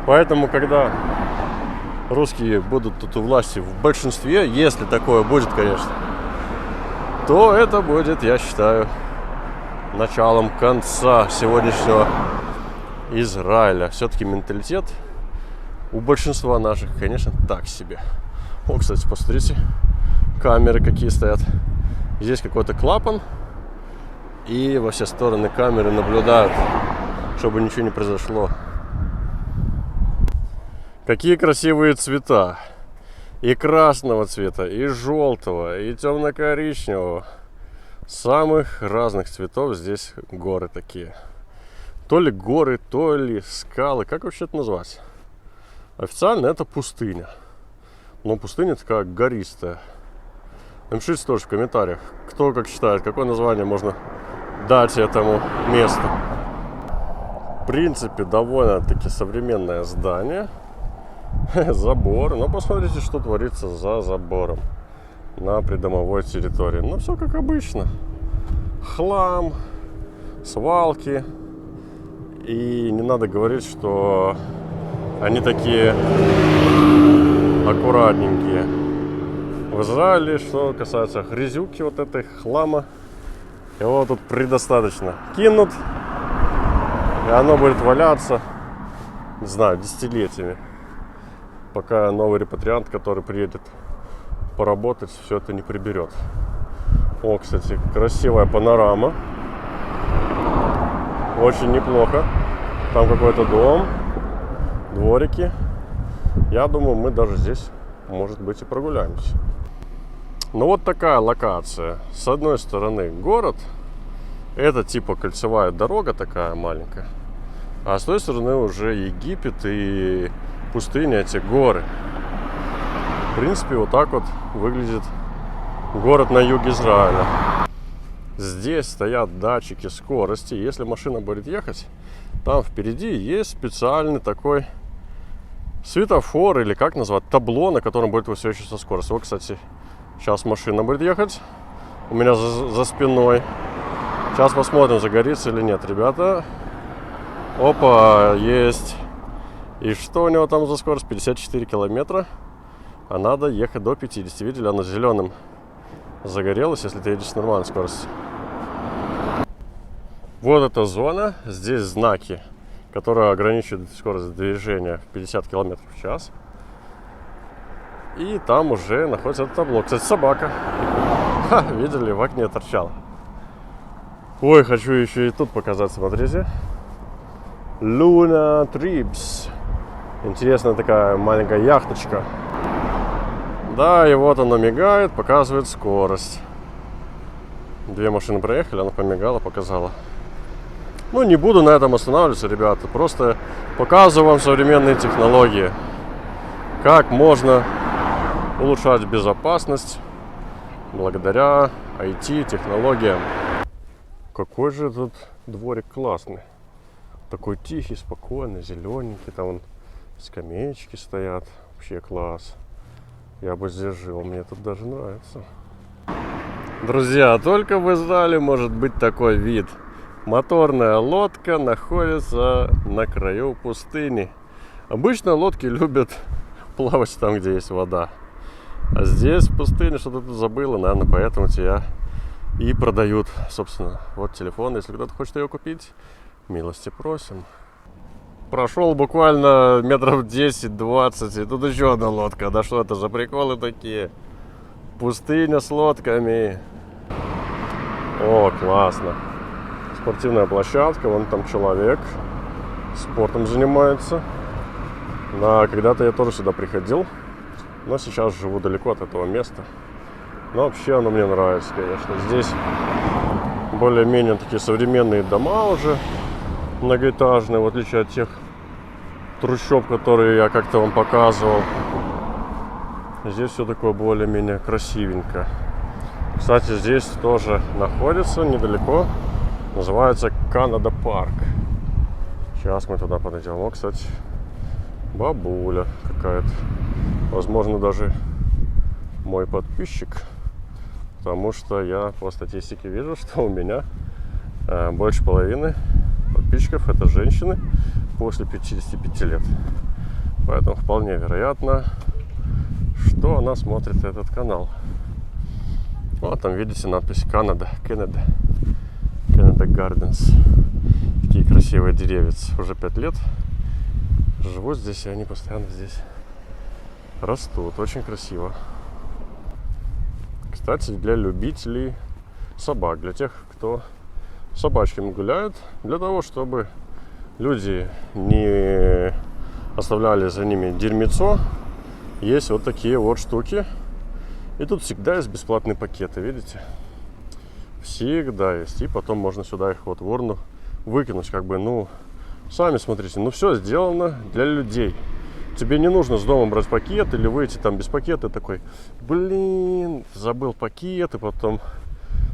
[SPEAKER 1] Поэтому, когда русские будут тут у власти в большинстве, если такое будет, конечно, то это будет, я считаю, началом конца сегодняшнего Израиля. Все-таки менталитет у большинства наших, конечно, так себе. О, кстати, посмотрите, камеры какие стоят. Здесь какой-то клапан. И во все стороны камеры наблюдают, чтобы ничего не произошло. Какие красивые цвета. И красного цвета, и желтого, и темно-коричневого. Самых разных цветов здесь горы такие. То ли горы, то ли скалы. Как вообще это назвать? Официально это пустыня. Но пустыня такая гористая. Напишите тоже в комментариях, кто как считает, какое название можно дать этому месту. В принципе, довольно-таки современное здание. Забор. Но посмотрите, что творится за забором. на придомовой территории. Ну, все как обычно. Хлам, свалки. И не надо говорить, что они такие аккуратненькие. В Израиле, что касается грязюки, вот этой хлама, его тут предостаточно. Кинут, и оно будет валяться, не знаю, десятилетиями. Пока новый репатриант, который приедет поработать, все это не приберет. О, кстати, красивая панорама. Очень неплохо. Там какой-то дом, дворики. Я думаю, мы даже здесь, может быть, и прогуляемся. Ну вот такая локация. С одной стороны город. Это типа кольцевая дорога такая маленькая. А с той стороны уже Египет и пустыня, эти горы. В принципе, вот так вот выглядит город на юге Израиля. Здесь стоят датчики скорости. Если машина будет ехать, там впереди есть специальный такой светофор, или как назвать, табло, на котором будет высвечиваться скорость. Вот, кстати, сейчас машина будет ехать у меня за спиной. Сейчас посмотрим, загорится или нет, ребята. Опа, есть. И что у него там за скорость? 54 километра. А надо ехать до 50. Видели, оно зеленым загорелось, если ты едешь с нормальной скоростью. Вот эта зона. Здесь знаки, которые ограничивают скорость движения в 50 км в час. И там уже находится это табло. Кстати, собака. Ха, видели, в окне торчала. Ой, хочу еще и тут показать, смотрите. Luna Trips. Интересная такая маленькая яхточка. Да, и вот оно мигает, показывает скорость. Две машины проехали, она помигала, показала. Ну, не буду на этом останавливаться, ребята. Просто показываю вам современные технологии. Как можно улучшать безопасность благодаря IT-технологиям. Какой же этот дворик классный. Такой тихий, спокойный, зелененький. Там вон скамеечки стоят. Вообще класс. Я бы здесь жил, мне тут даже нравится. Друзья, только в Израиле может быть такой вид. Моторная лодка находится на краю пустыни. Обычно лодки любят плавать там, где есть вода. А здесь в пустыне что-то тут забыла, наверное, поэтому тебя и продают. Собственно, вот телефон, если кто-то хочет ее купить, милости просим. Прошел буквально метров 10-20, и тут еще одна лодка. Да что это за приколы такие? Пустыня с лодками. О, классно. Спортивная площадка, вон там человек спортом занимается. Да, когда-то я тоже сюда приходил, но сейчас живу далеко от этого места. Но вообще оно мне нравится, конечно. Здесь более-менее такие современные дома уже, многоэтажные, в отличие от тех трущоб, которые я как-то вам показывал. Здесь все такое более-менее красивенько. Кстати, здесь тоже находится недалеко, называется Канада Парк. Сейчас мы туда подойдем. О, кстати, бабуля какая-то. Возможно, даже мой подписчик. Потому что я по статистике вижу, что у меня больше половины подписчиков это женщины после 55 лет. Поэтому вполне вероятно, что она смотрит этот канал. Вот там видите надпись Canada Gardens. Такие красивые деревья. Уже 5 лет живут здесь, и они постоянно здесь растут. Очень красиво. Кстати, для любителей собак, для тех, кто с собачками гуляет, для того, чтобы люди не оставляли за ними дерьмецо, есть вот такие вот штуки. И тут всегда есть бесплатные пакеты, видите? Всегда есть. И потом можно сюда их вот в урну выкинуть, как бы, ну, сами смотрите, ну, все сделано для людей. Тебе не нужно с дома брать пакет или выйти там без пакета, такой, блин, забыл пакет, и потом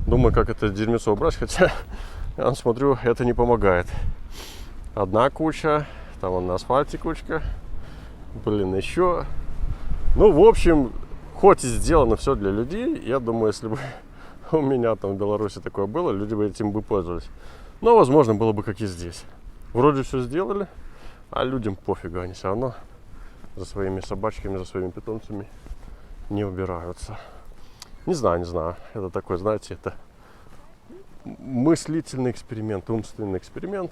[SPEAKER 1] думаю, как это дерьмецо убрать, хотя я смотрю, это не помогает. Одна куча, там вон на асфальте кучка, блин, еще. Ну, в общем, хоть и сделано все для людей, я думаю, если бы у меня там в Беларуси такое было, люди бы этим бы пользовались. Но, возможно, было бы как и здесь. Вроде все сделали, а людям пофигу, они все равно за своими собачками, за своими питомцами не убираются. Не знаю. Это такой, знаете, это мыслительный эксперимент, умственный эксперимент.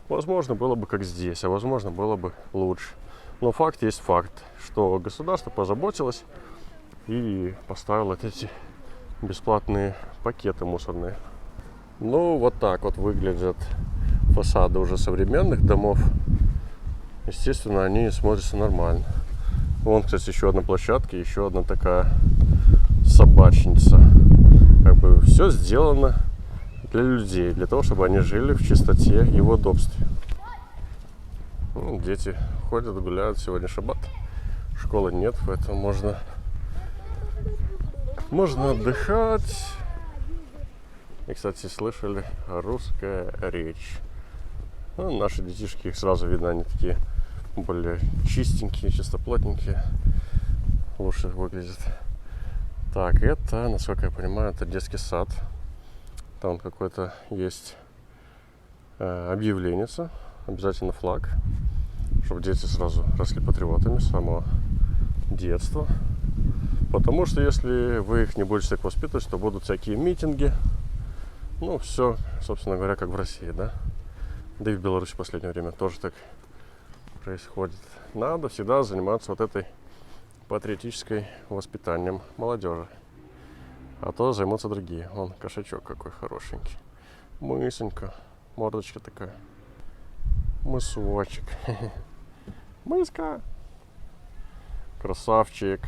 [SPEAKER 1] Возможно, было бы как здесь, а возможно, было бы лучше. Но факт есть факт, что государство позаботилось и поставило эти бесплатные пакеты мусорные. Ну, вот так вот выглядят фасады уже современных домов. Естественно, они смотрятся нормально. Вон, кстати, еще одна площадка, еще одна такая собачница. Как бы все сделано для людей, для того, чтобы они жили в чистоте и в удобстве. Ну, дети ходят, гуляют, сегодня шаббат. Школы нет, поэтому можно отдыхать. И, кстати, слышали, русская речь. Ну, наши детишки, их сразу видно, они такие более чистенькие, чистоплотненькие. Лучше выглядят. Так, это, насколько я понимаю, это детский сад. Там какой-то есть объявление, обязательно флаг, чтобы дети сразу росли патриотами с самого детства. Потому что если вы их не будете так воспитывать, то будут всякие митинги. Ну, все, собственно говоря, как в России, да? Да и в Беларуси в последнее время тоже так происходит. Надо всегда заниматься вот этой патриотической воспитанием молодежи. А то займутся другие. Вон кошачок какой хорошенький. Мысонька. Мордочка такая. Мысочек. Мыска. Красавчик.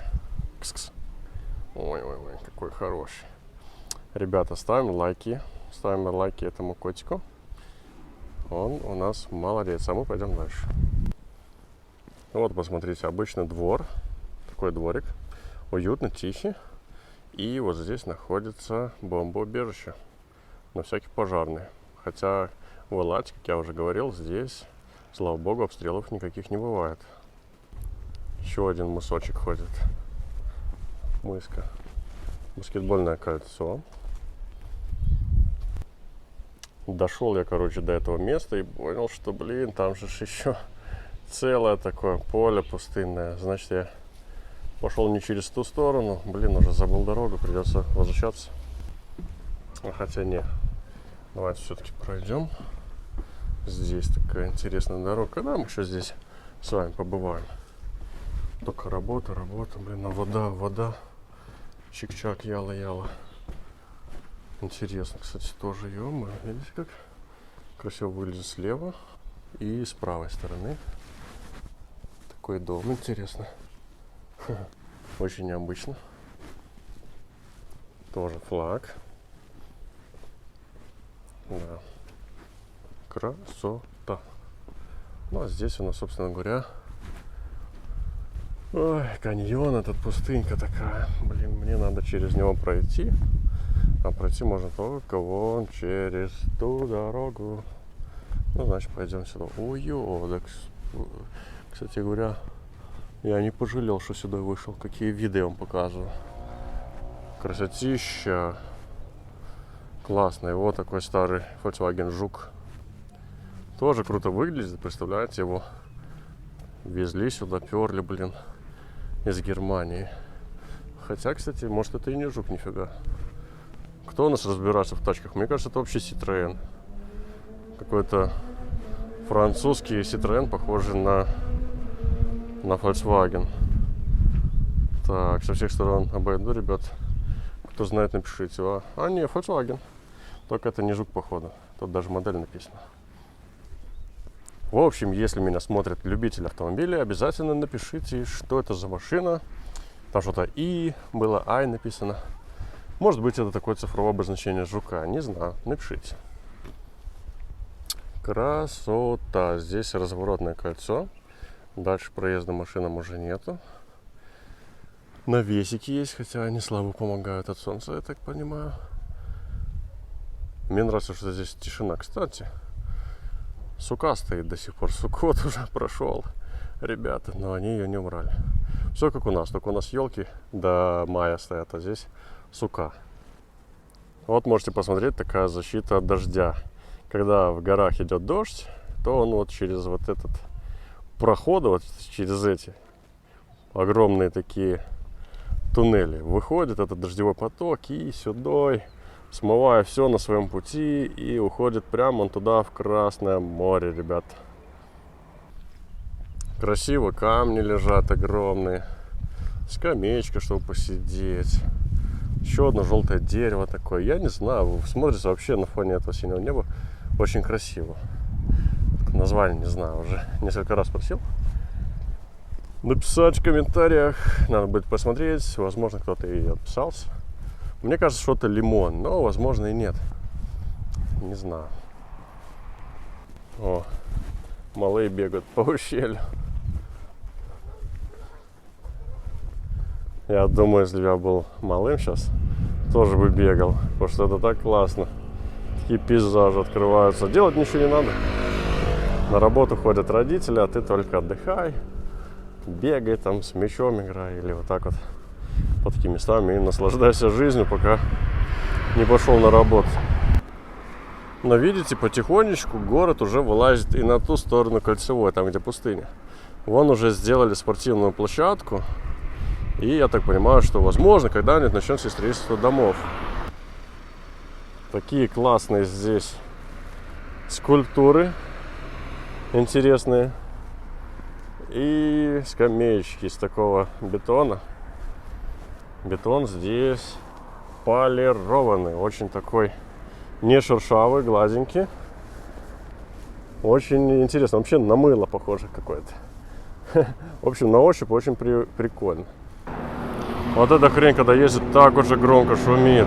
[SPEAKER 1] Кс-кс. Ой, какой хороший. Ребята, ставим лайки. Ставим лайки этому котику. Он у нас молодец. А мы пойдем дальше. Вот, посмотрите, обычный двор. Такой дворик. Уютно, тихий. И вот здесь находится бомбоубежище. На всякий пожарный. Хотя в Элате, как я уже говорил, здесь, слава богу, обстрелов никаких не бывает. Еще один мысочек ходит. Мыска. Баскетбольное кольцо. Дошел я, короче, до этого места и понял, что, блин, там же еще целое такое поле пустынное. Значит, я пошел не через ту сторону. Блин, уже забыл дорогу, придется возвращаться. Хотя не. Давайте все-таки пройдем. Здесь такая интересная дорога. Когда мы еще здесь с вами побываем? Только работа, блин, а вода. Чик-чак, яла. Интересно, кстати, тоже ё-моё. Видите, как красиво выглядит слева и с правой стороны. Такой дом, интересно. Очень необычно. Тоже флаг. Да. Красота. Ну, а здесь у нас, собственно говоря, каньон, этот пустынька такая. Блин, мне надо через него пройти. А пройти можно только вон через ту дорогу. Ну, значит, пойдем сюда. Ой-ё, кстати говоря, я не пожалел, что сюда вышел. Какие виды я вам показываю. Красотища. Классный. Вот такой старый Volkswagen Жук. Тоже круто выглядит. Представляете, его везли сюда, перли, блин, из Германии. Хотя, кстати, может, это и не Жук, нифига. Кто у нас разбирается в тачках? Мне кажется, это вообще Citroën. Какой-то французский Citroën, похожий на Volkswagen. Так, со всех сторон обойду, ребят. Кто знает, напишите. Не, Volkswagen. Только это не Жук, походу. Тут даже модель написана. В общем, если меня смотрят любители автомобилей, обязательно напишите, что это за машина. Там что-то И было, Ай написано. Может быть, это такое цифровое обозначение Жука. Не знаю, напишите. Красота. Здесь разворотное кольцо. Дальше проезда машинам уже нету. Навесики есть, хотя они слабо помогают от солнца, я так понимаю. Мне нравится, что здесь тишина. Кстати, Сука стоит до сих пор. Суккот уже прошел, ребята, но они ее не убрали. Все как у нас, только у нас елки до мая стоят, а здесь сука. Вот можете посмотреть, такая защита от дождя. Когда в горах идет дождь, то он вот через вот этот проход, вот через эти огромные такие туннели выходит этот дождевой поток и сюда, смывая все на своем пути, и уходит прямо он туда, в Красное море, ребят. Красиво, камни лежат огромные, скамеечка, чтобы посидеть. Еще одно желтое дерево такое. Я не знаю, смотрится вообще на фоне этого синего неба очень красиво. Название не знаю, уже несколько раз просил написать в комментариях. Надо будет посмотреть. Возможно, кто-то и отписался. Мне кажется, что это лимон, но возможно и нет. Не знаю. О, малые бегают по ущелью. Я думаю, если бы я был малым сейчас, тоже бы бегал, потому что это так классно. Такие пейзажи открываются. Делать ничего не надо. На работу ходят родители, а ты только отдыхай, бегай там с мячом играй или вот так вот по таким местам и наслаждайся жизнью, пока не пошел на работу. Но видите, потихонечку город уже вылазит и на ту сторону Кольцевой, там где пустыня. Вон уже сделали спортивную площадку. И я так понимаю, что возможно когда-нибудь начнется строительство домов. Такие классные здесь скульптуры интересные. И скамеечки из такого бетона. Бетон здесь полированный. Очень такой не шершавый, гладенький. Очень интересно. Вообще на мыло похоже какое-то. В общем, на ощупь очень прикольно. Вот эта хрень, когда ездит, так уже громко шумит.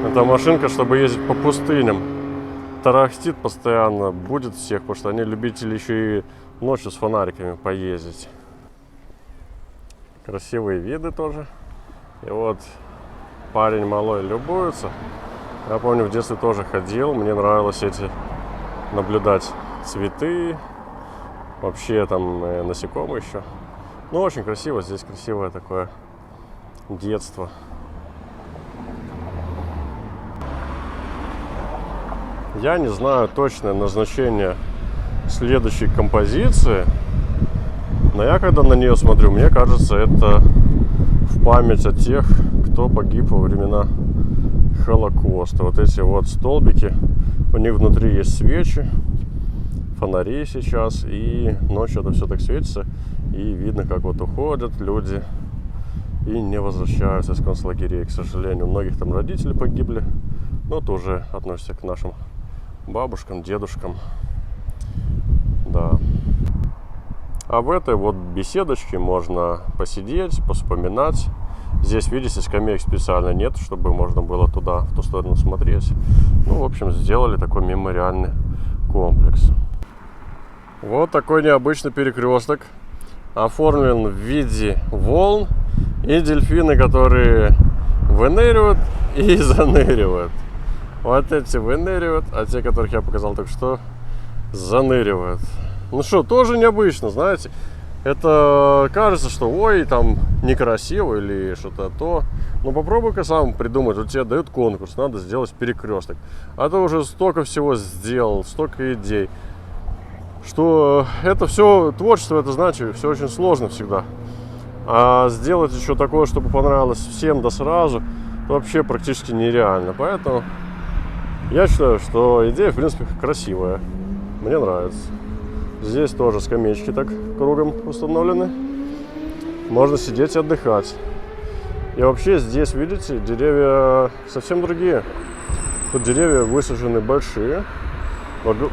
[SPEAKER 1] Это машинка, чтобы ездить по пустыням. Тарахтит постоянно, будет всех, потому что они любители еще и ночью с фонариками поездить. Красивые виды тоже. И вот парень малой любуется. Я помню, в детстве тоже ходил. Мне нравилось наблюдать цветы. Вообще там насекомые еще. Ну, очень красиво. Здесь красивое такое детство. Я не знаю точное назначение следующей композиции. Но я когда на нее смотрю, мне кажется, это в память о тех, кто погиб во времена Холокоста. Вот эти вот столбики. У них внутри есть свечи. Фонари сейчас, и ночью это все так светится, и видно, как вот уходят люди и не возвращаются из концлагерей, к сожалению. У многих там родители погибли, но это уже относится к нашим бабушкам, дедушкам. Да. А в этой вот беседочке можно посидеть, поспоминать. Здесь, видите, скамеек специально нет, чтобы можно было туда, в ту сторону смотреть. Ну, в общем, сделали такой мемориальный комплекс. Вот такой необычный перекресток. Оформлен в виде волн и дельфины, которые выныривают и заныривают. Вот эти выныривают, а те, которых я показал только что, заныривают. Ну что, тоже необычно, знаете. Это кажется, что ой, там некрасиво или что-то то. Но попробуй-ка сам придумать. Вот тебе дают конкурс, надо сделать перекресток. А ты уже столько всего сделал, столько идей, что это все творчество, это значит, все очень сложно всегда. А сделать еще такое, чтобы понравилось всем да сразу, вообще практически нереально. Поэтому я считаю, что идея, в принципе, красивая. Мне нравится. Здесь тоже скамеечки так кругом установлены. Можно сидеть и отдыхать. И вообще здесь, видите, деревья совсем другие. Тут деревья высажены большие.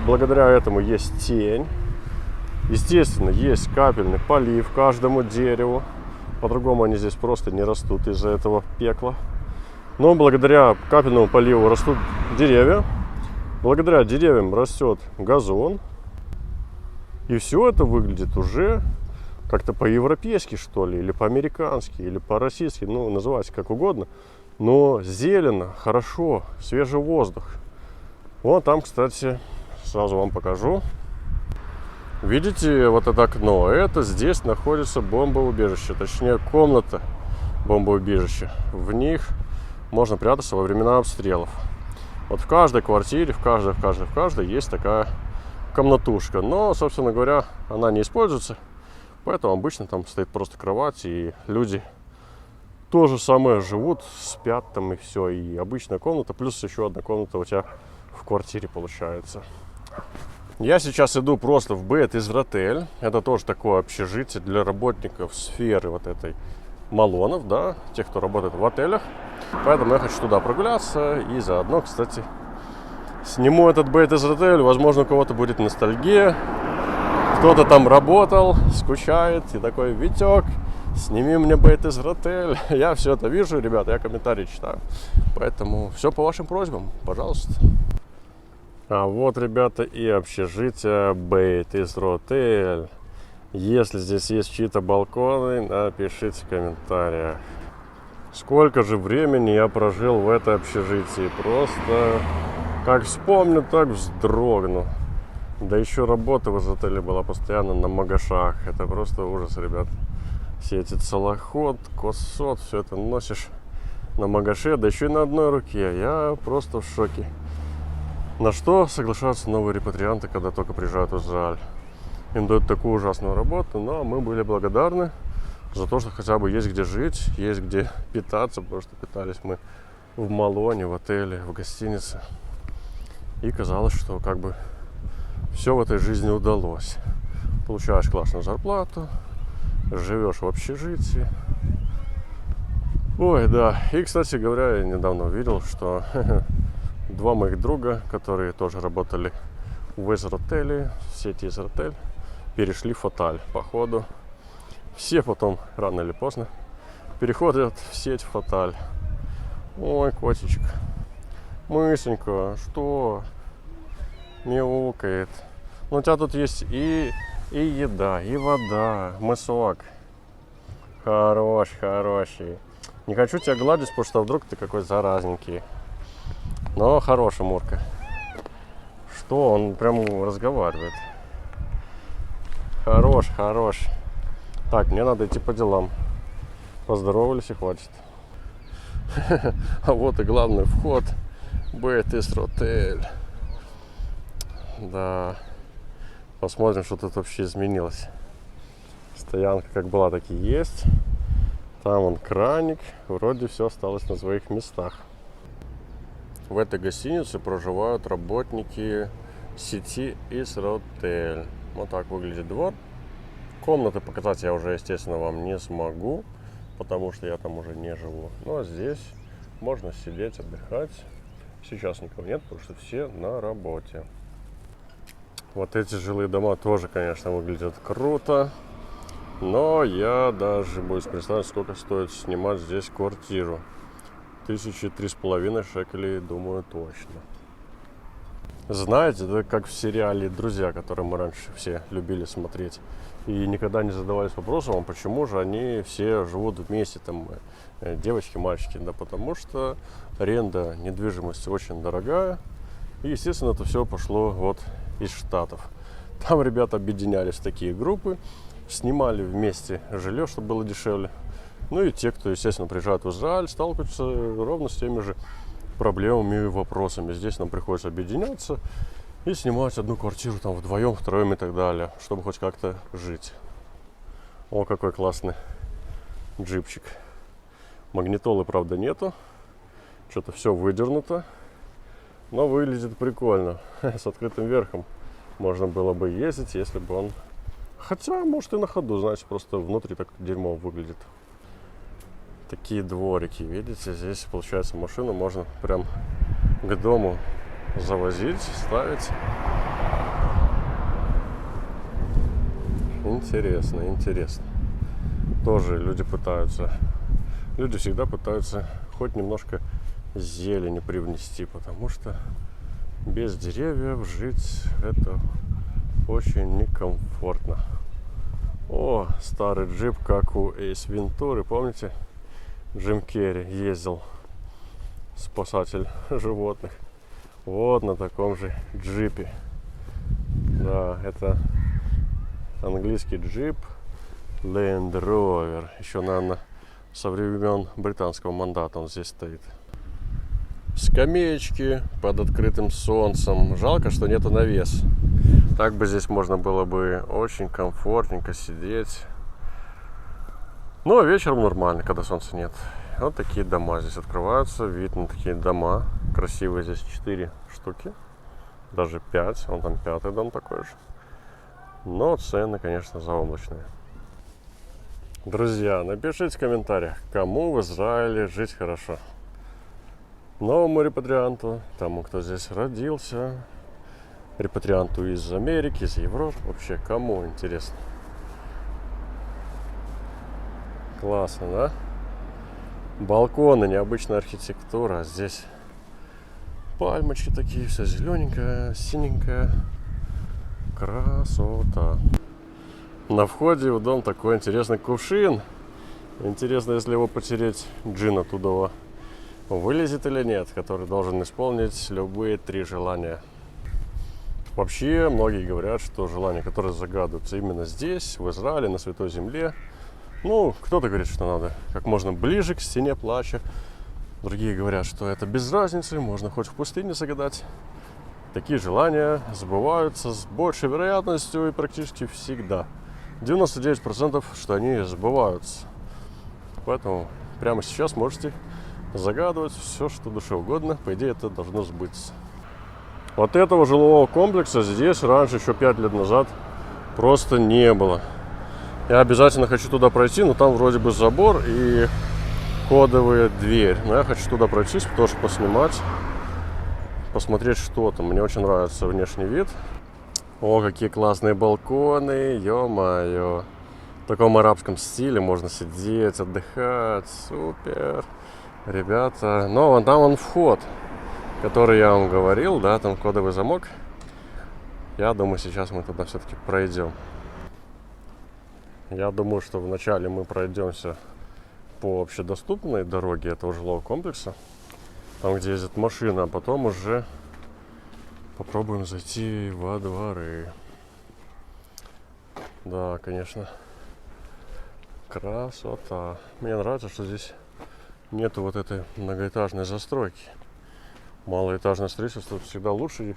[SPEAKER 1] Благодаря этому есть тень. Естественно, есть капельный полив каждому дереву. По-другому они здесь просто не растут из-за этого пекла. Но благодаря капельному поливу растут деревья. Благодаря деревьям растет газон. И все это выглядит уже как-то по-европейски, что ли, или по-американски, или по-российски, ну, называйте как угодно. Но зелено, хорошо, свежий воздух. Вот там, кстати, сразу вам покажу. Видите вот это окно? Это здесь находится бомбоубежище, точнее комната бомбоубежища. В них можно прятаться во времена обстрелов. Вот в каждой квартире, в каждой есть такая комнатушка. Но, собственно говоря, она не используется. Поэтому обычно там стоит просто кровать, и люди то же самое живут, спят там, и все. И обычная комната, плюс еще одна комната у тебя в квартире получается. Я сейчас иду просто в Бет Израиль. Это тоже такое общежитие для работников сферы вот этой Малонов, да, тех, кто работает в отелях. Поэтому я хочу туда прогуляться и заодно, кстати, сниму этот Бет Израиль. Возможно, у кого-то будет ностальгия. Кто-то там работал, скучает и такой: Витек, сними мне Бет Израиль. Я все это вижу, ребята, я комментарии читаю. Поэтому все по вашим просьбам, пожалуйста. А вот, ребята, и общежитие Бет Израиль. Если здесь есть чьи-то балконы, напишите в комментариях. Сколько же времени я прожил в этой общежитии. Просто как вспомню, так вздрогну. Да еще работа в отеле была постоянно на магашах. Это просто ужас, ребят. Все эти целоход, косот, все это носишь на магаше, да еще и на одной руке. Я просто в шоке. На что соглашаются новые репатрианты, когда только приезжают в Израиль. Им дают такую ужасную работу, но мы были благодарны за то, что хотя бы есть где жить, есть где питаться, потому что питались мы в Малоне, в отеле, в гостинице. И казалось, что как бы все в этой жизни удалось. Получаешь классную зарплату, живешь в общежитии. Ой, да. И, кстати говоря, я недавно увидел, что два моих друга, которые тоже работали в Израиле, в сети Израиль, перешли в Фаталь. Походу, все потом, рано или поздно, переходят в сеть Фаталь. Ой, котичек. Мысенька, что? Мяукает. Ну, у тебя тут есть и еда, и вода, мысок. Хороший. Не хочу тебя гладить, потому что вдруг ты какой заразненький. Но хороший Мурка. Что? Он прям разговаривает. Хорош. Так, мне надо идти по делам. Поздоровались и хватит. А вот и главный вход. Бет Израиль. Да. Посмотрим, что тут вообще изменилось. Стоянка как была, так и есть. Там вон краник. Вроде все осталось на своих местах. В этой гостинице проживают работники сети Израиль. Вот так выглядит двор. Комнаты показать я уже, естественно, вам не смогу, потому что я там уже не живу. Но здесь можно сидеть, отдыхать. Сейчас никого нет, потому что все на работе. Вот эти жилые дома тоже, конечно, выглядят круто. Но я даже боюсь представить, сколько стоит снимать здесь квартиру. 3,5 шекелей, думаю, точно. Знаете, это как в сериале «Друзья», который мы раньше все любили смотреть. И никогда не задавались вопросом, почему же они все живут вместе, там, девочки, мальчики. Да потому что аренда недвижимости очень дорогая. И, естественно, это все пошло вот из Штатов. Там ребята объединялись в такие группы, снимали вместе жилье, чтобы было дешевле. Ну и те, кто, естественно, приезжают в Израиль, сталкиваются ровно с теми же проблемами и вопросами. Здесь нам приходится объединяться и снимать одну квартиру там вдвоем, втроем и так далее, чтобы хоть как-то жить. О, какой классный джипчик. Магнитолы, правда, нету. Что-то все выдернуто. Но выглядит прикольно. С открытым верхом можно было бы ездить, если бы он... Хотя, может, и на ходу, знаете, просто внутри так дерьмо выглядит. Такие дворики, видите, здесь, получается, машину можно прям к дому завозить, ставить. Интересно. Тоже люди всегда пытаются хоть немножко зелени привнести, потому что без деревьев жить это очень некомфортно. О, старый джип, как у Эйс Вентуры, помните? Джим Керри ездил, спасатель животных. Вот на таком же джипе. Да, это Английский джип Land Rover. Еще, наверное, со времен британского мандата он здесь стоит. Скамеечки под открытым солнцем. Жалко, что нету навес. Так бы здесь можно было бы очень комфортненько сидеть. Ну, а вечером нормально, когда солнца нет. Вот такие дома здесь открываются. Вид на такие дома. Красивые здесь 4 штуки. Даже 5. Вон там 5-й дом такой же. Но цены, конечно, заоблачные. Друзья, напишите в комментариях, кому в Израиле жить хорошо. Новому репатрианту, тому, кто здесь родился, репатрианту из Америки, из Европы. Вообще, кому интересно. Классно, да? Балконы, необычная архитектура. Здесь пальмочки такие, все зелененькое, синенькое. Красота. На входе в дом такой интересный кувшин. Интересно, если его потереть, джин оттуда вылезет или нет, который должен исполнить любые 3 желания. Вообще, многие говорят, что желания, которые загадываются именно здесь, в Израиле, на Святой Земле, ну, кто-то говорит, что надо как можно ближе к стене плача. Другие говорят, что это без разницы, можно хоть в пустыне загадать. Такие желания сбываются с большей вероятностью и практически всегда. 99%, что они сбываются. Поэтому прямо сейчас можете загадывать все, что душе угодно. По идее, это должно сбыться. Вот этого жилого комплекса здесь раньше, еще 5 лет назад, просто не было. Я обязательно хочу туда пройти, но там вроде бы забор и кодовая дверь. Но я хочу туда пройтись, тоже поснимать, посмотреть, что там. Мне очень нравится внешний вид. О, какие классные балконы, ё-моё. В таком арабском стиле можно сидеть, отдыхать, супер. Ребята, ну, вон там вход, который я вам говорил, да, там кодовый замок. Я думаю, сейчас мы туда все-таки пройдем. Я думаю, что вначале мы пройдемся по общедоступной дороге этого жилого комплекса, там, где ездят машины, а потом уже попробуем зайти во дворы. Да, конечно, красота. Мне нравится, что здесь нету вот этой многоэтажной застройки. Малоэтажное строительство всегда лучше и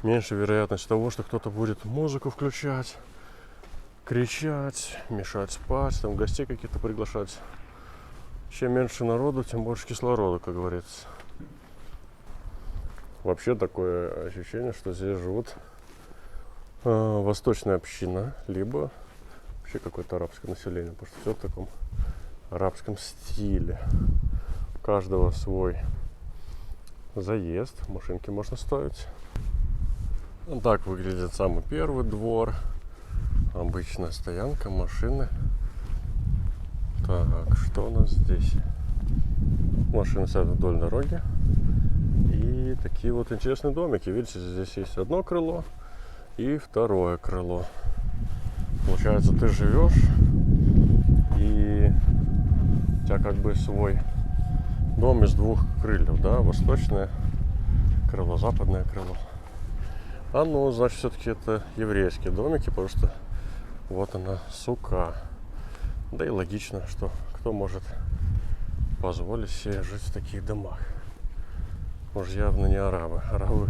[SPEAKER 1] меньше вероятность того, что кто-то будет музыку включать, кричать, мешать спать, там гостей каких-то приглашать. Чем меньше народу, тем больше кислорода, как говорится. Вообще такое ощущение, что здесь живут восточная община, либо вообще какое-то арабское население, потому что все в таком арабском стиле. У каждого свой заезд, машинки можно ставить. Вот так выглядит самый первый двор. Обычная стоянка, машины. Так, что у нас здесь? Машины стоят вдоль дороги. И такие вот интересные домики. Видите, здесь есть одно крыло и второе крыло. Получается, ты живешь, и у тебя как бы свой дом из 2 крыльев, да, восточное крыло, западное крыло. А ну, значит, все-таки это еврейские домики, потому что вот она, сука. Да и логично, что кто может позволить себе жить в таких домах. Может, явно не арабы. Арабы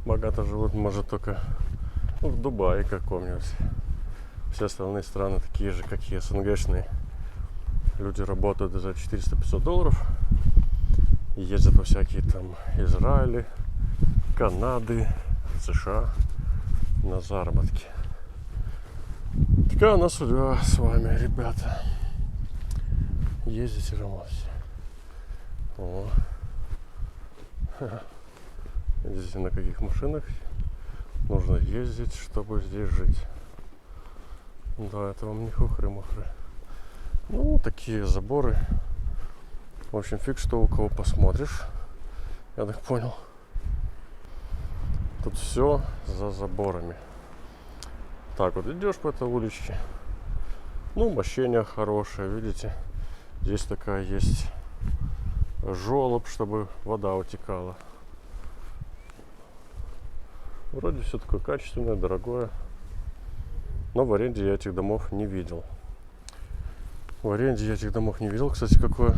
[SPEAKER 1] богато живут, может, только в Дубае каком-нибудь. Все остальные страны такие же, как и СНГшные. Люди работают за 400-500 долларов и ездят во всякие там Израили, Канады, США на заработки. Такая у нас судьба с вами, ребята. Ездить и работать. О. Видите, на каких машинах нужно ездить, чтобы здесь жить. Да, это вам не хухры-мухры. Ну, такие заборы. В общем, фиг что у кого посмотришь. Я так понял. Тут все за заборами. Так вот идешь по этой уличке. Ну, мощение хорошее, видите. Здесь такая есть желоб, чтобы вода утекала. Вроде все такое качественное, дорогое. Но в аренде я этих домов не видел. Кстати, какое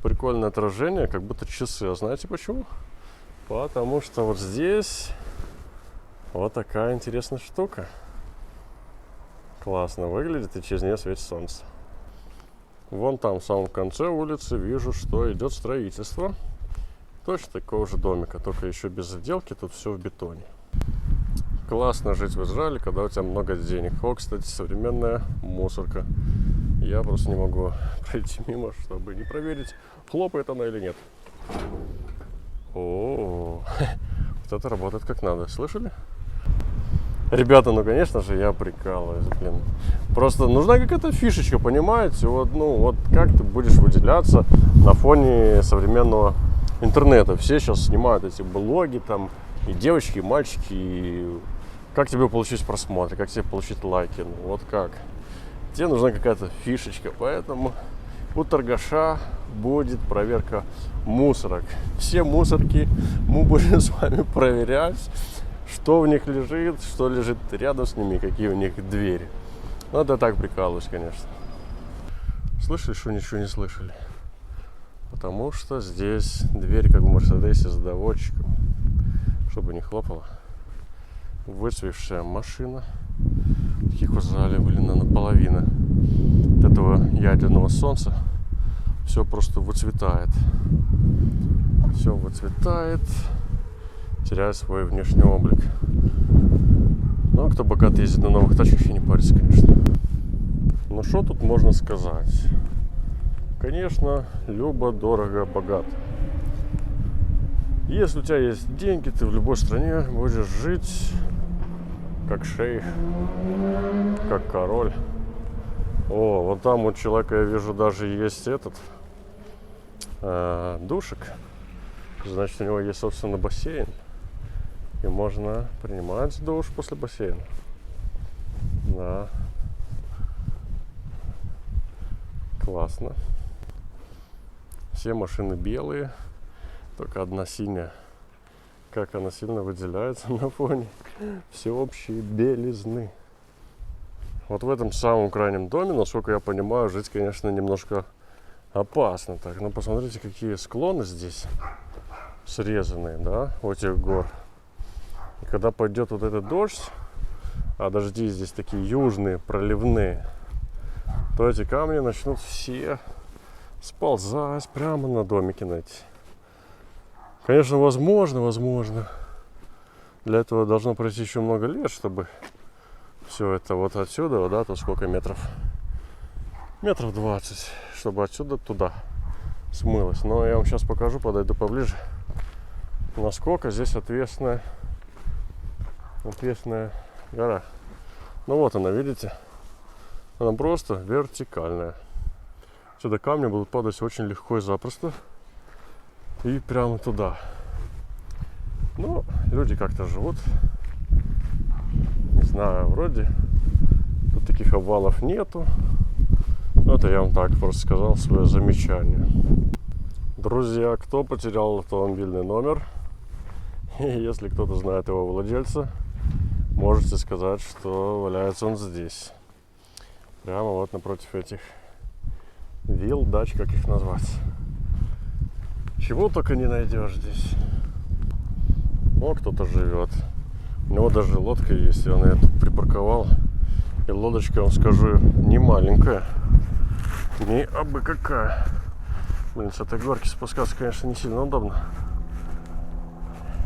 [SPEAKER 1] прикольное отражение, как будто часы. А знаете почему? Потому что вот здесь вот такая интересная штука. Классно выглядит, и через нее светит солнце. Вон там, в самом конце улицы, вижу, что идет строительство. Точно такого же домика, только еще без отделки, тут все в бетоне. Классно жить в Израиле, когда у тебя много денег. О, кстати, современная мусорка. Я просто не могу пройти мимо, чтобы не проверить, хлопает она или нет. О, вот это работает как надо. Слышали? Ребята, ну конечно же я прикалываюсь, блин. Просто нужна какая-то фишечка, понимаете? Вот как ты будешь выделяться на фоне современного интернета. Все сейчас снимают эти блоги там, и девочки, и мальчики, и как тебе получить просмотры, как тебе получить лайки, ну вот как. Тебе нужна какая-то фишечка, поэтому у торгаша будет проверка мусорок. Все мусорки мы будем с вами проверять, что в них лежит, что лежит рядом с ними, какие у них двери. Ну, это так прикалываюсь, конечно. Слышали, что ничего не слышали? Потому что здесь дверь, как в Мерседесе, с доводчиком, чтобы не хлопала. Выцвевшая машина. Таких в зале, блин, наполовину от этого ядерного солнца. Все просто выцветает. Все выцветает, теряет свой внешний облик. Но кто богато ездит на новых тачках, и не парится, конечно. Ну что тут можно сказать? Конечно, любо, дорого, богато. Если у тебя есть деньги, ты в любой стране будешь жить как шейх, как король. О, вот там у человека, я вижу, даже есть этот душик. Значит, у него есть, собственно, бассейн. И можно принимать душ после бассейна. Да. Классно. Все машины белые, только одна синяя. Как она сильно выделяется на фоне всеобщей белизны. Вот в этом самом крайнем доме, насколько я понимаю, жить, конечно, немножко опасно. Так, ну посмотрите, какие склоны здесь срезанные, да, у этих гор. И когда пойдет вот этот дождь, а дожди здесь такие южные, проливные, то эти камни начнут все сползать прямо на домики на эти. Конечно, возможно. Для этого должно пройти еще много лет, чтобы все это вот отсюда, да, то сколько метров? Метров 20, чтобы отсюда туда смылось. Но я вам сейчас покажу, подойду поближе, насколько здесь ответственная гора. Ну вот она, видите? Она просто вертикальная. Сюда камни будут падать очень легко и запросто. И прямо туда. Ну, люди как-то живут. Не знаю, вроде тут таких обвалов нету. Это я вам так просто сказал свое замечание. Друзья, кто потерял автомобильный номер? И если кто-то знает его владельца, можете сказать, что валяется он здесь. Прямо вот напротив этих вилл, дач, как их назвать. Чего только не найдешь здесь. О, кто-то живет. У него даже лодка есть, и он ее тут припарковал. И лодочка, я вам скажу, не маленькая. Не абы какая. Блин, с этой горки спускаться, конечно, не сильно удобно.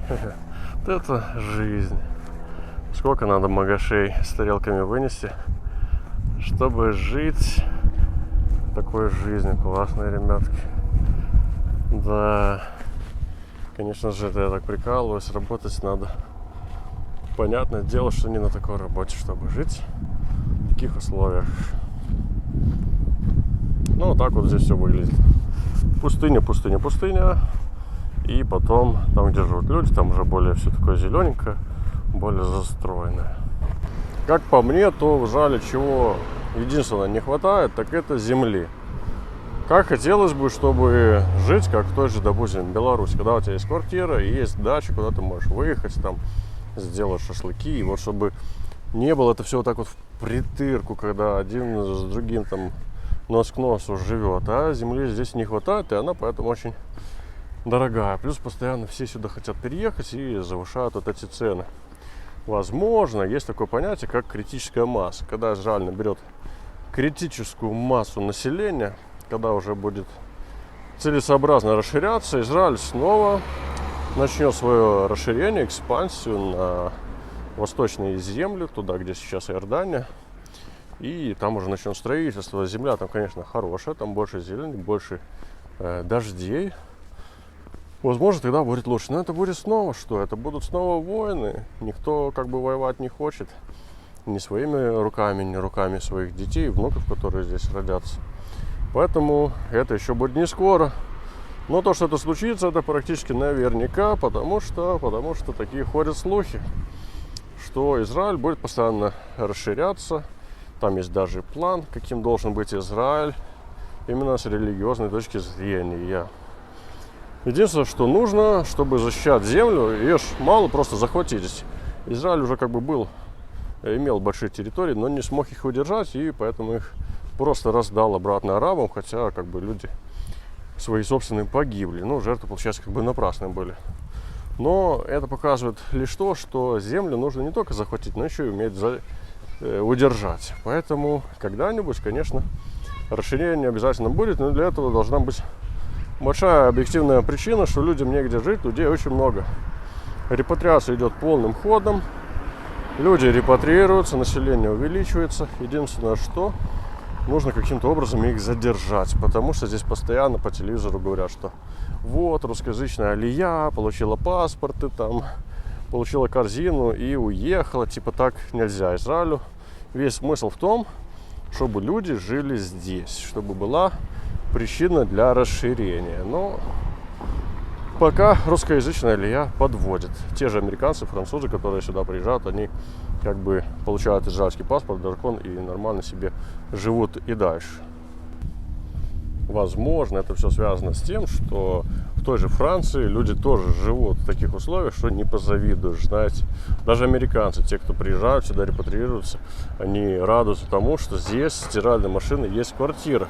[SPEAKER 1] Вот это жизнь. Сколько надо магашей с тарелками вынести, чтобы жить такой жизнью. Классные ребятки. Да, конечно же, это я так прикалываюсь. Работать надо. Понятное дело, что не на такой работе, чтобы жить в таких условиях. Ну, вот так вот здесь все выглядит. Пустыня. И потом, там, где живут люди, там уже более все такое зелененькое, более застроенное. Как по мне, то в Израиле чего единственное не хватает, так это земли. Как хотелось бы, чтобы жить, как в той же, допустим, в Беларуси, когда у тебя есть квартира и есть дача, куда ты можешь выехать, там, сделать шашлыки, и вот чтобы не было это все вот так вот в притырку, когда один с другим там нос к носу живет. А земли здесь не хватает, и она поэтому очень дорогая. Плюс постоянно все сюда хотят переехать и завышают вот эти цены. Возможно, есть такое понятие, как критическая масса. Когда Израиль наберет критическую массу населения, когда уже будет целесообразно расширяться, Израиль снова начнет свое расширение, экспансию на восточные земли, туда, где сейчас Иордания. И там уже начнет строительство. Земля там, конечно, хорошая, там больше зелени, больше дождей. Возможно, тогда будет лучше. Но это будет снова что? Это будут снова войны. Никто как бы воевать не хочет. Ни своими руками, ни руками своих детей, внуков, которые здесь родятся. Поэтому это еще будет не скоро. Но то, что это случится, это практически наверняка, потому что такие ходят слухи, что Израиль будет постоянно расширяться. Там есть даже план, каким должен быть Израиль именно с религиозной точки зрения. Единственное, что нужно, чтобы защищать землю, ее ж мало просто захватить. Израиль уже как бы имел большие территории, но не смог их удержать, и поэтому их просто раздал обратно арабам, хотя как бы люди свои собственные погибли. Ну, жертвы, получается, как бы напрасные были. Но это показывает лишь то, что землю нужно не только захватить, но еще и уметь удержать. Поэтому когда-нибудь, конечно, расширение обязательно будет, но для этого должна быть большая объективная причина, что людям негде жить, людей очень много. Репатриация идет полным ходом, люди репатриируются, население увеличивается. Единственное, что нужно каким-то образом их задержать, потому что здесь постоянно по телевизору говорят, что вот русскоязычная алия получила паспорты, там, получила корзину и уехала. Типа так нельзя. Израилю весь смысл в том, чтобы люди жили здесь, чтобы была причина для расширения. Но пока русскоязычная алия подводит. Те же американцы, французы, которые сюда приезжают, они как бы получают израильский паспорт, дракон и нормально себе живут и дальше. Возможно, это все связано с тем, что в той же Франции люди тоже живут в таких условиях, что не позавидуешь, знаете. Даже американцы, те, кто приезжают сюда, репатриируются, они радуются тому, что здесь стиральные машины есть в квартирах.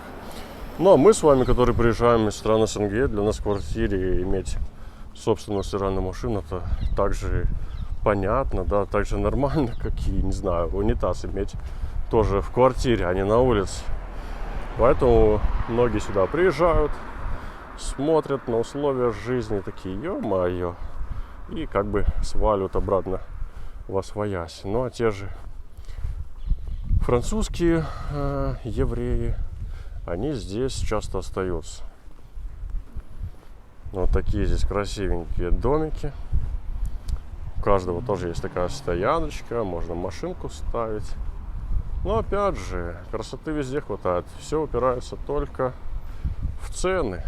[SPEAKER 1] Ну, а мы с вами, которые приезжаем из стран СНГ, для нас в квартире иметь собственную стиральную машину, это также понятно, да, также нормально, как и, не знаю, унитаз иметь тоже в квартире, а не на улице. Поэтому многие сюда приезжают, смотрят на условия жизни, такие, ё-моё, и как бы сваливают обратно восвоясь. Ну, а те же французские евреи, они здесь часто остаются. Вот такие здесь красивенькие домики. У каждого тоже есть такая стояночка, можно машинку ставить. Но опять же, красоты везде хватает. Все упирается только в цены.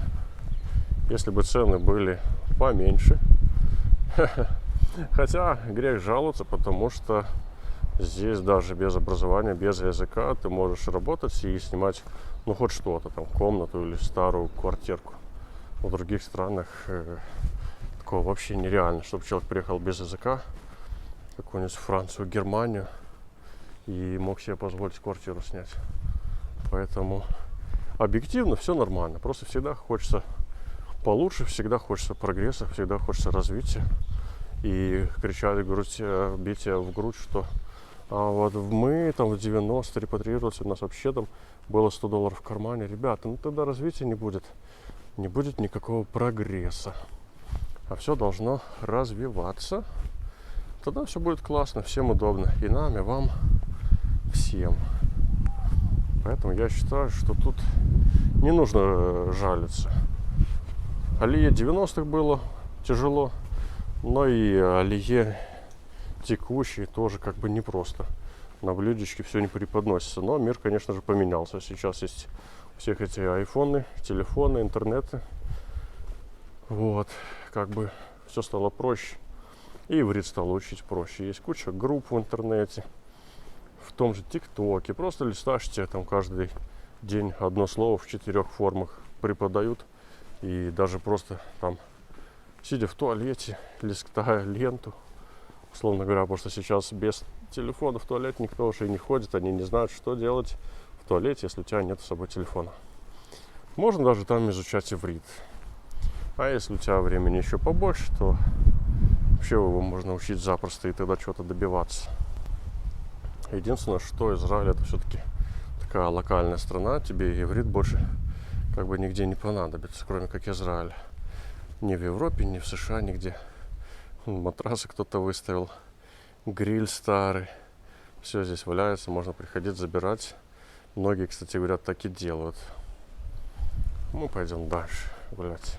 [SPEAKER 1] Если бы цены были поменьше. Хотя грех жаловаться, потому что здесь даже без образования, без языка ты можешь работать и снимать, ну, хоть что-то, там, комнату или старую квартирку. В других странах такого вообще нереально, чтобы человек приехал без языка, какую-нибудь Францию, Германию, и мог себе позволить квартиру снять. Поэтому объективно все нормально. Просто всегда хочется получше, всегда хочется прогресса, всегда хочется развития. И кричать в грудь, бить себя в грудь, что вот мы там в 90 репатриировались, у нас вообще там было $100 в кармане. Ребята, ну тогда развития не будет. Не будет никакого прогресса. А все должно развиваться. Тогда все будет классно, всем удобно. И нам, и вам, всем. Поэтому я считаю, что тут не нужно жалиться. Алие 90-х было тяжело, но и алие текущие тоже как бы непросто. На блюдечке все не преподносится. Но мир, конечно же, поменялся. Сейчас есть всех эти айфоны, телефоны, интернеты. Вот, как бы все стало проще. И иврит стал учить проще. Есть куча групп в интернете, в том же ТикТоке. Просто листаешь, тебе там каждый день одно слово в 4 формах преподают. И даже просто там, сидя в туалете, листая ленту, условно говоря, потому что сейчас без телефона в туалет никто уже не ходит, они не знают, что делать в туалете, если у тебя нет с собой телефона. Можно даже там изучать иврит. А если у тебя времени еще побольше, то вообще его можно учить запросто и тогда что-то добиваться. Единственное, что Израиль это все-таки такая локальная страна, тебе иврит больше как бы нигде не понадобится, кроме как Израиль. Ни в Европе, ни в США, нигде. Матрасы кто-то выставил, гриль старый. Все здесь валяется, можно приходить, забирать. Многие, кстати, говорят, так и делают. Мы пойдем дальше гулять.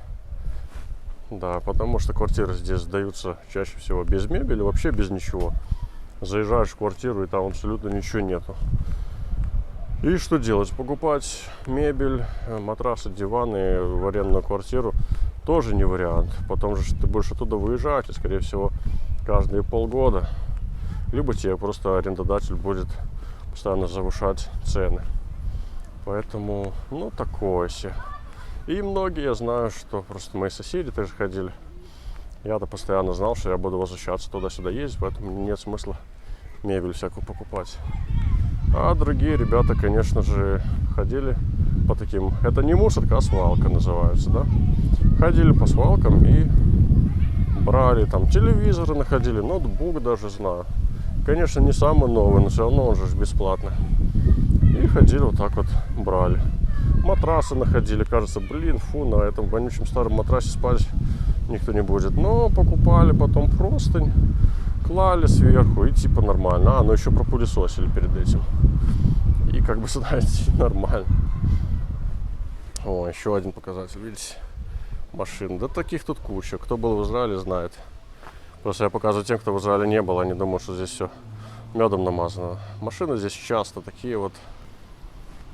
[SPEAKER 1] Да, потому что квартиры здесь сдаются чаще всего без мебели, вообще без ничего. Заезжаешь в квартиру, и там абсолютно ничего нету. И что делать? Покупать мебель, матрасы, диваны в арендную квартиру тоже не вариант. Потому что ты будешь оттуда выезжать, и, скорее всего, каждые полгода. Либо тебе просто арендодатель будет постоянно завышать цены. Поэтому, ну, такое себе. И многие, я знаю, что просто мои соседи тоже ходили. Я-то постоянно знал, что я буду возвращаться туда-сюда ездить, поэтому нет смысла мебель всякую покупать. А другие ребята, конечно же, ходили по таким... Это не мусорка, а свалка называется, да? Ходили по свалкам и брали там телевизоры, находили, ноутбук даже знаю. Конечно, не самый новый, но все равно он же бесплатно. И ходили вот так вот, брали. Матрасы находили, кажется, фу, на этом вонючем старом матрасе спать никто не будет. Но покупали потом простынь, клали сверху и типа нормально. Ну еще пропылесосили перед этим. И как бы, знаете, нормально. О, еще один показатель, видите? Машин. Да таких тут куча. Кто был в Израиле, знает. Просто я показываю тем, кто в Израиле не был. Они думают, что здесь все медом намазано. Машины здесь часто такие вот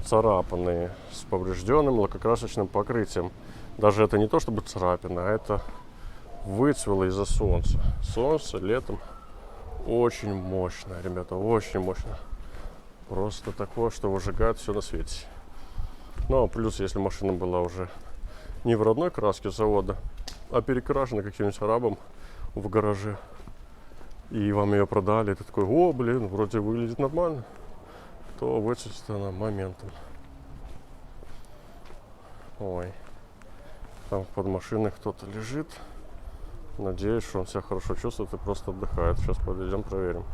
[SPEAKER 1] царапанные, с поврежденным лакокрасочным покрытием. Даже это не то чтобы царапина, а это выцвело из-за солнца. Солнце летом очень мощное, ребята, очень мощно. Просто такое, что выжигает все на свете. Ну, а плюс, если машина была уже не в родной краске завода, а перекрашена каким-нибудь арабом в гараже, и вам ее продали, и ты такой: о, блин, вроде выглядит нормально, то выцветит она моментом. Ой, там под машиной кто-то лежит. Надеюсь, что он себя хорошо чувствует и просто отдыхает. Сейчас подойдем, проверим.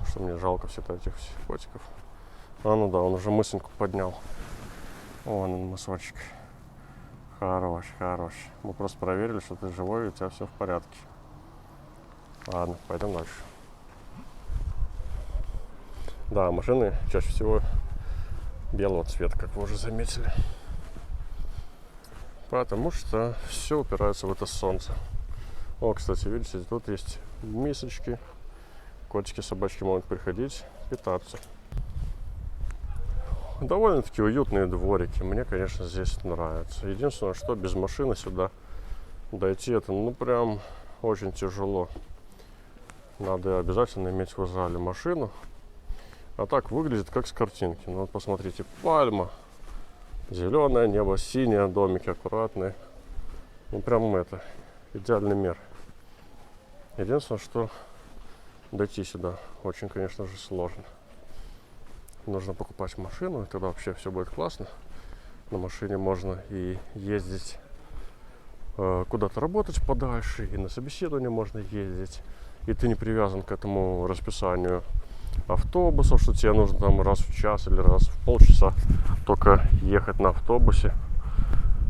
[SPEAKER 1] Что мне жалко всегда этих котиков. А, ну да, он уже мысленьку поднял. Вон он, мысочек. Хорош, хорош. Мы просто проверили, что ты живой, и у тебя все в порядке. Ладно, пойдем дальше. Да, машины чаще всего белого цвета, как вы уже заметили. Потому что все упирается в это солнце. О, кстати, видите, тут есть мисочки. Котики, собачки могут приходить, питаться. Довольно-таки уютные дворики. Мне, конечно, здесь нравится. Единственное, что без машины сюда дойти, это ну прям очень тяжело. Надо обязательно иметь в Израиле машину. А так выглядит как с картинки. Ну вот посмотрите, пальма, зеленое небо, синее, домики аккуратные. Ну прям это, идеальный мир. Единственное, что дойти сюда очень, конечно же, сложно. Нужно покупать машину, и тогда вообще все будет классно. На машине можно и ездить куда-то работать подальше, и на собеседование можно ездить. И ты не привязан к этому расписанию автобусов, что тебе нужно там раз в час или раз в полчаса только ехать на автобусе.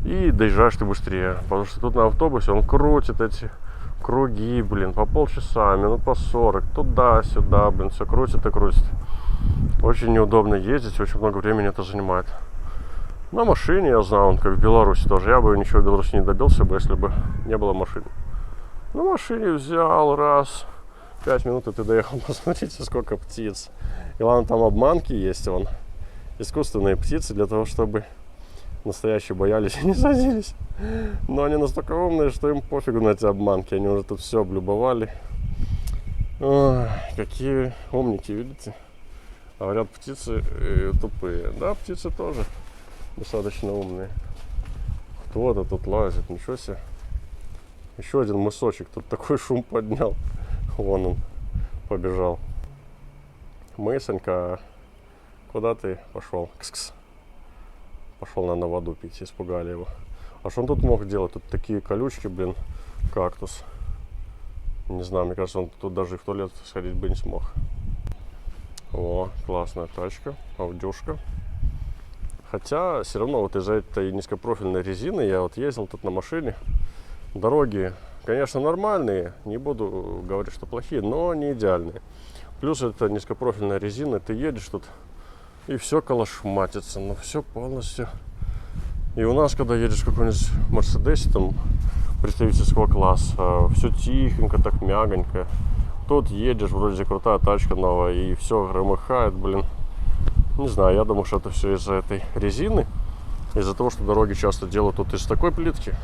[SPEAKER 1] И доезжаешь ты быстрее. Потому что тут на автобусе он крутит эти круги, блин, по полчаса, минут по 40, туда-сюда, блин, все крутит и крутит. Очень неудобно ездить, очень много времени это занимает. На машине, я знаю, он как в Беларуси тоже. Я бы ничего в Беларуси не добился бы, если бы не было машины. На машине взял раз, 5 минут и ты доехал. Посмотрите, сколько птиц. И ладно, там обманки есть, вон, искусственные птицы, для того, чтобы настоящие боялись и не садились. Но они настолько умные, что им пофигу на эти обманки. Они уже тут все облюбовали. Ой, какие умники, видите? Говорят, птицы тупые. Да, птицы тоже достаточно умные. Кто-то тут лазит, ничего себе. Еще один мысочек тут такой шум поднял. Вон он побежал. Мысонька, куда ты пошел? Кс-кс. Пошел на воду пить, испугали его. А что он тут мог делать? Тут такие колючки, блин, кактус. Не знаю, мне кажется, он тут даже в туалет сходить бы не смог. О, классная тачка, аудюшка. Хотя, все равно вот из-за этой низкопрофильной резины я вот ездил тут на машине. Дороги, конечно, нормальные, не буду говорить, что плохие, но не идеальные. Плюс это низкопрофильная резина, ты едешь тут, и все колошматится, ну все полностью. И у нас, когда едешь в какой-нибудь Мерседесе, там, представительского класса, все тихонько, так мягонько. Тут едешь, вроде крутая тачка новая, и все громыхает, блин. Не знаю, я думаю, что это все из-за этой резины. Из-за того, что дороги часто делают тут из такой плитки.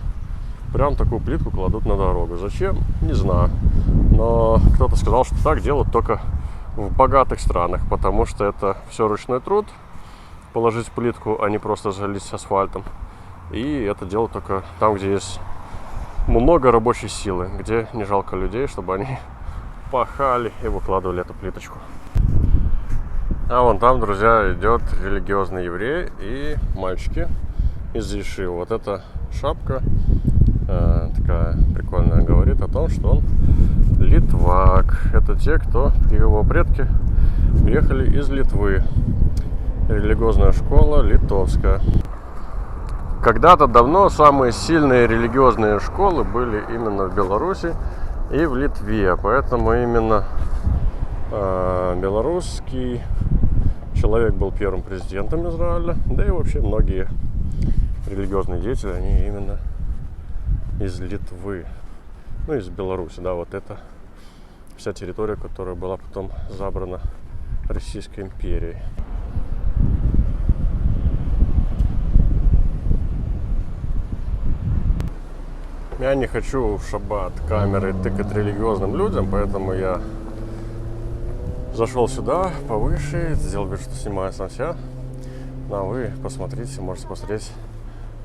[SPEAKER 1] Прям такую плитку кладут на дорогу. Зачем? Не знаю. Но кто-то сказал, что так делают только в богатых странах, потому что это все ручной труд. Положить плитку, а не просто залить асфальтом. И это делают только там, где есть много рабочей силы, где не жалко людей, чтобы они пахали и выкладывали эту плиточку. А вон там, друзья, идет религиозный еврей и мальчики из Ешивы. Вот эта шапка такая прикольная, говорит о том, что он литвак. Это те, кто, его предки, приехали из Литвы. Религиозная школа литовская. Когда-то давно самые сильные религиозные школы были именно в Беларуси и в Литве. Поэтому именно белорусский человек был первым президентом Израиля. Да и вообще многие религиозные деятели, они именно из Литвы. Ну, из Беларуси, да, вот это вся территория, которая была потом забрана Российской империей. Я не хочу в шаббат камеры тыкать религиозным людям, поэтому я зашел сюда повыше, сделал вид, что снимаю сам себя. Ну, а вы посмотрите, можете посмотреть,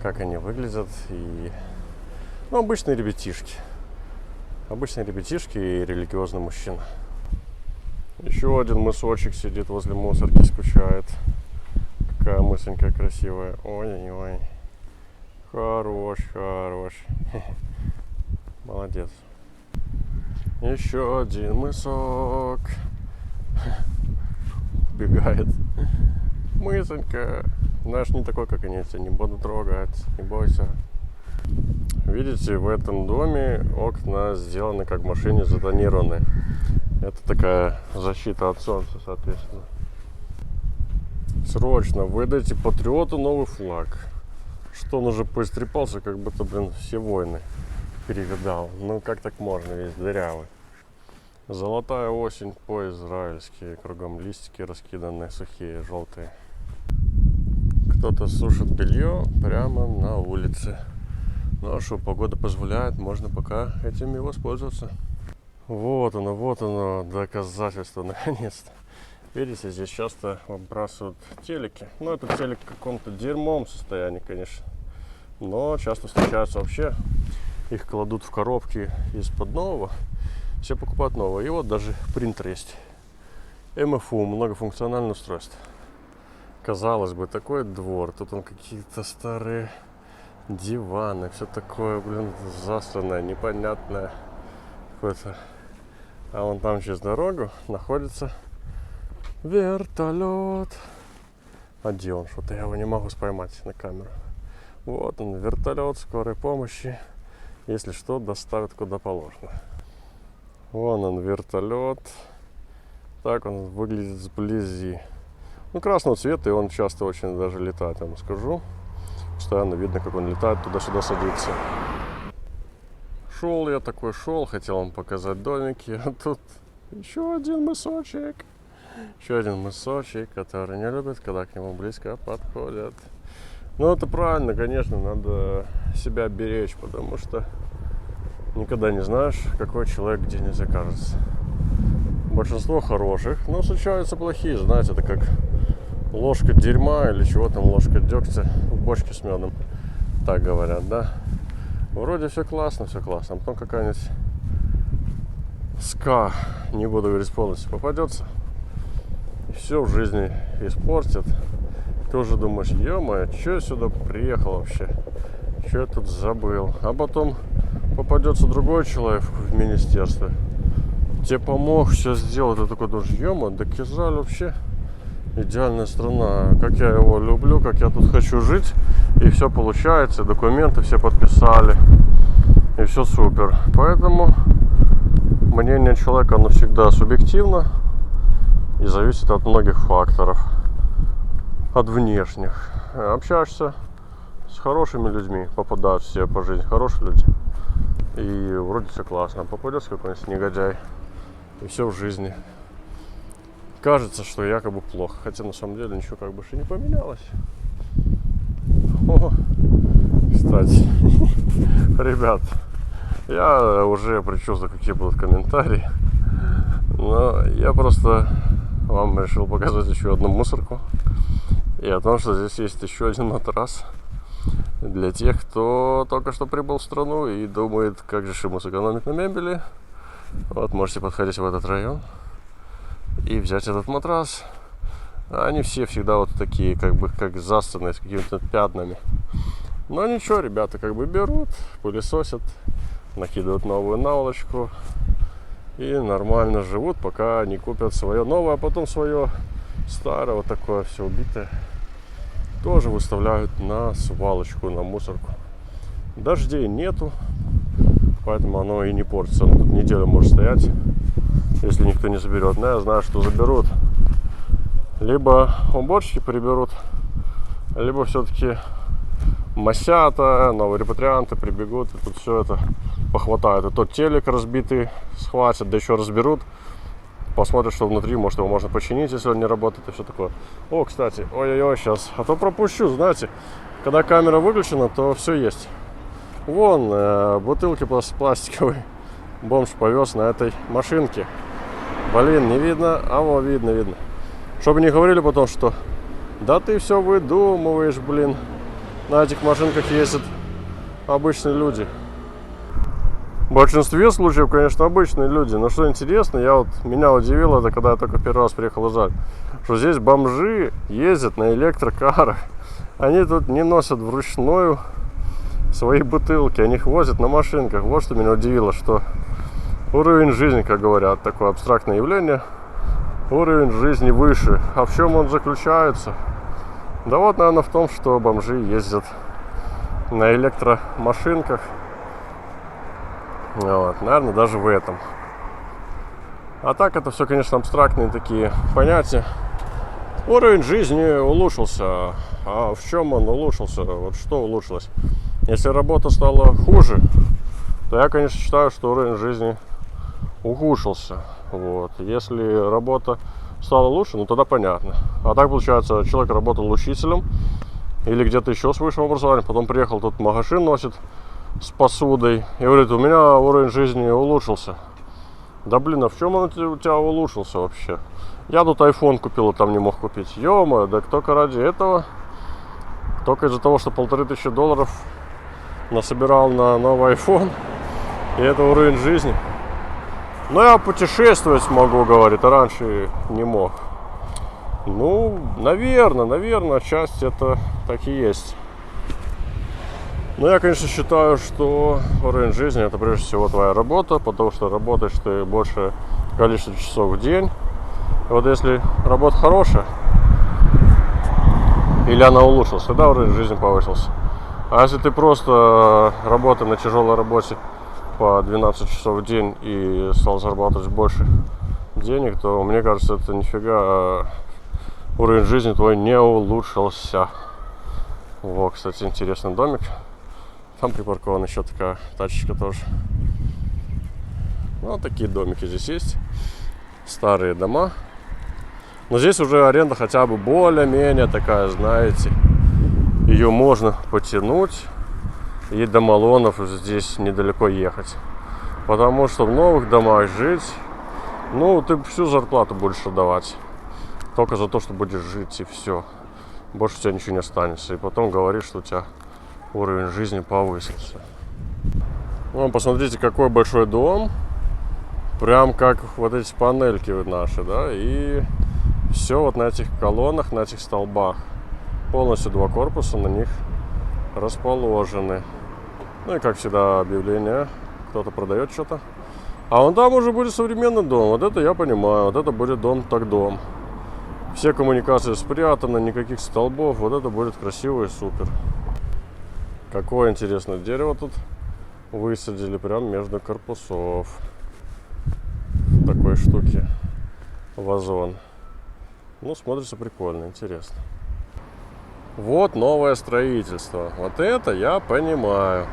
[SPEAKER 1] как они выглядят. И... ну, обычные ребятишки. Обычные ребятишки и религиозный мужчина. Еще один мысочек сидит возле мусорки, скучает. Какая мысонька красивая. Ой-ой-ой. Хорош, хорош. Молодец. Еще один мысок. Убегает. Мысонька. Наш не такой, как они, тебя не буду трогать. Не бойся. Видите, в этом доме окна сделаны как в машине, затонированы. Это такая защита от солнца, соответственно. Срочно выдайте патриоту новый флаг. Что он уже поистрепался, как будто, блин, все войны перевидал. Ну как так можно, весь дырявый. Золотая осень по-израильски. Кругом листики раскиданы, сухие, желтые. Кто-то сушит белье прямо на улице. Ну а что, погода позволяет, можно пока этим и воспользоваться. Вот оно, доказательство, наконец-то. Видите, здесь часто выбрасывают телеки. Ну, это телек в каком-то дерьмовом состоянии, конечно. Но часто встречаются вообще. Их кладут в коробки из-под нового. Все покупают новое. И вот даже принтер есть. МФУ, многофункциональное устройство. Казалось бы, такой двор. Тут он какие-то старые диваны. Все такое, блин, засранное, непонятное. Какое-то. А вон там через дорогу находится вертолет. А где он? Что-то я его не могу поймать на камеру. Вот он, вертолет скорой помощи. Если что, доставят куда положено. Вон он, вертолет. Так он выглядит сблизи. Ну, красного цвета, и он часто очень даже летает, я вам скажу. Постоянно видно, как он летает, туда-сюда садится. Шел я такой, хотел вам показать домики. А тут еще один мысочек. Еще один мысочек, который не любит, когда к нему близко подходят. Ну, это правильно, конечно, надо себя беречь, потому что никогда не знаешь, какой человек где не закажется. Большинство хороших, но случаются плохие, знаете, это как ложка дерьма или чего там, ложка дегтя в бочке с медом. Так говорят, да? Вроде все классно, а потом какая-нибудь ска, не буду говорить полностью, попадется. все в жизни испортит. Ты уже думаешь, ё-моё, что я сюда приехал вообще? Что я тут забыл? А потом попадется другой человек в министерстве, тебе помог, все сделал, ты такой думаешь, ё-моё, да Израиль вообще идеальная страна, как я его люблю, как я тут хочу жить, и все получается, документы все подписали, и все супер. Поэтому мнение человека, оно всегда субъективно и зависит от многих факторов, от внешних. Общаешься с хорошими людьми, попадают все по жизни хорошие люди, и вроде все классно. Попадется какой-нибудь негодяй, и все в жизни кажется, что якобы плохо, хотя на самом деле ничего как бы и не поменялось. О, кстати, ребят, я уже предчувствую, какие будут комментарии, но я просто вам решил показать еще одну мусорку и о том, что здесь есть еще один матрас для тех, кто только что прибыл в страну и думает, как же ему сэкономить на мебели. Вот, можете подходить в этот район и взять этот матрас. Они все всегда вот такие, как засранные, с какими-то пятнами. Но ничего, ребята как бы берут, пылесосят, накидывают новую наволочку и нормально живут, пока не купят свое новое, а потом свое старое, вот такое все убитое, тоже выставляют на свалочку, на мусорку. Дождей нету, поэтому оно и не портится. Оно тут неделю может стоять, если никто не заберет. Но я знаю, что заберут. Либо уборщики приберут, либо все-таки масята, новые репатрианты прибегут и тут все это похватают. И тот телек разбитый схватят, да еще разберут, посмотрят, что внутри, может его можно починить, если он не работает, и все такое. О, кстати, ой-ой-ой, сейчас, а то пропущу, знаете, когда камера выключена, то все есть. Вон, бутылки пластиковые бомж повез на этой машинке. Блин, не видно, а вот видно. Чтобы не говорили потом, что да ты все выдумываешь, блин. На этих машинках ездят обычные люди. В большинстве случаев, конечно, обычные люди. Но что интересно, меня удивило, это когда я только первый раз приехал в Израиль, что здесь бомжи ездят на электрокарах. Они тут не носят вручную свои бутылки, они их возят на машинках. Вот что меня удивило, что уровень жизни, как говорят, такое абстрактное явление, уровень жизни выше. А в чем он заключается? Да вот, наверное, в том, что бомжи ездят на электромашинках. Вот, наверное, даже в этом. А так это все, конечно, абстрактные такие понятия. Уровень жизни улучшился. А в чем он улучшился? Вот что улучшилось? Если работа стала хуже, то я, конечно, считаю, что уровень жизни ухудшился. Вот. Если работа стала лучше, ну тогда понятно. А так получается, человек работал учителем или где-то еще с высшим образованием, потом приехал, тут магазин носит с посудой и говорит, у меня уровень жизни улучшился. Да блин, а в чем он у тебя улучшился вообще? Я тут iPhone купил, а там не мог купить. Ё-моё, да только ради этого, только из-за того, что $1500 насобирал на новый iPhone, и это уровень жизни. Но я путешествовать могу, говорит, а раньше не мог. Ну, наверное, отчасти это так и есть. Но я, конечно, считаю, что уровень жизни это прежде всего твоя работа, потому что работаешь ты большее количество часов в день. И вот если работа хорошая, или она улучшилась, тогда уровень жизни повысился. А если ты просто работаешь на тяжелой работе по 12 часов в день и стал зарабатывать больше денег, то мне кажется, это нифига уровень жизни твой не улучшился. Вот, кстати, интересный домик. Там припаркована еще такая тачечка тоже. Ну, вот такие домики здесь есть. Старые дома. Но здесь уже аренда хотя бы более-менее такая, знаете. Ее можно потянуть. И до Малонов здесь недалеко ехать. Потому что в новых домах жить, ну, ты всю зарплату будешь отдавать. Только за то, что будешь жить, и все. Больше у тебя ничего не останется. И потом говоришь, что у тебя уровень жизни повысился. Ну, посмотрите, какой большой дом. Прям как вот эти панельки наши, да. И Все вот на этих колоннах, на этих столбах. Полностью 2 корпуса на них расположены. Ну и как всегда объявление. Кто-то продает что-то. А вон там уже будет современный дом. Вот это я понимаю. Вот это будет дом так дом. Все коммуникации спрятаны, никаких столбов. Вот это будет красиво и супер. Какое интересное дерево тут высадили прямо между корпусов. Такой штуки. Вазон. Ну, смотрится прикольно, интересно. Вот новое строительство. Вот это я понимаю.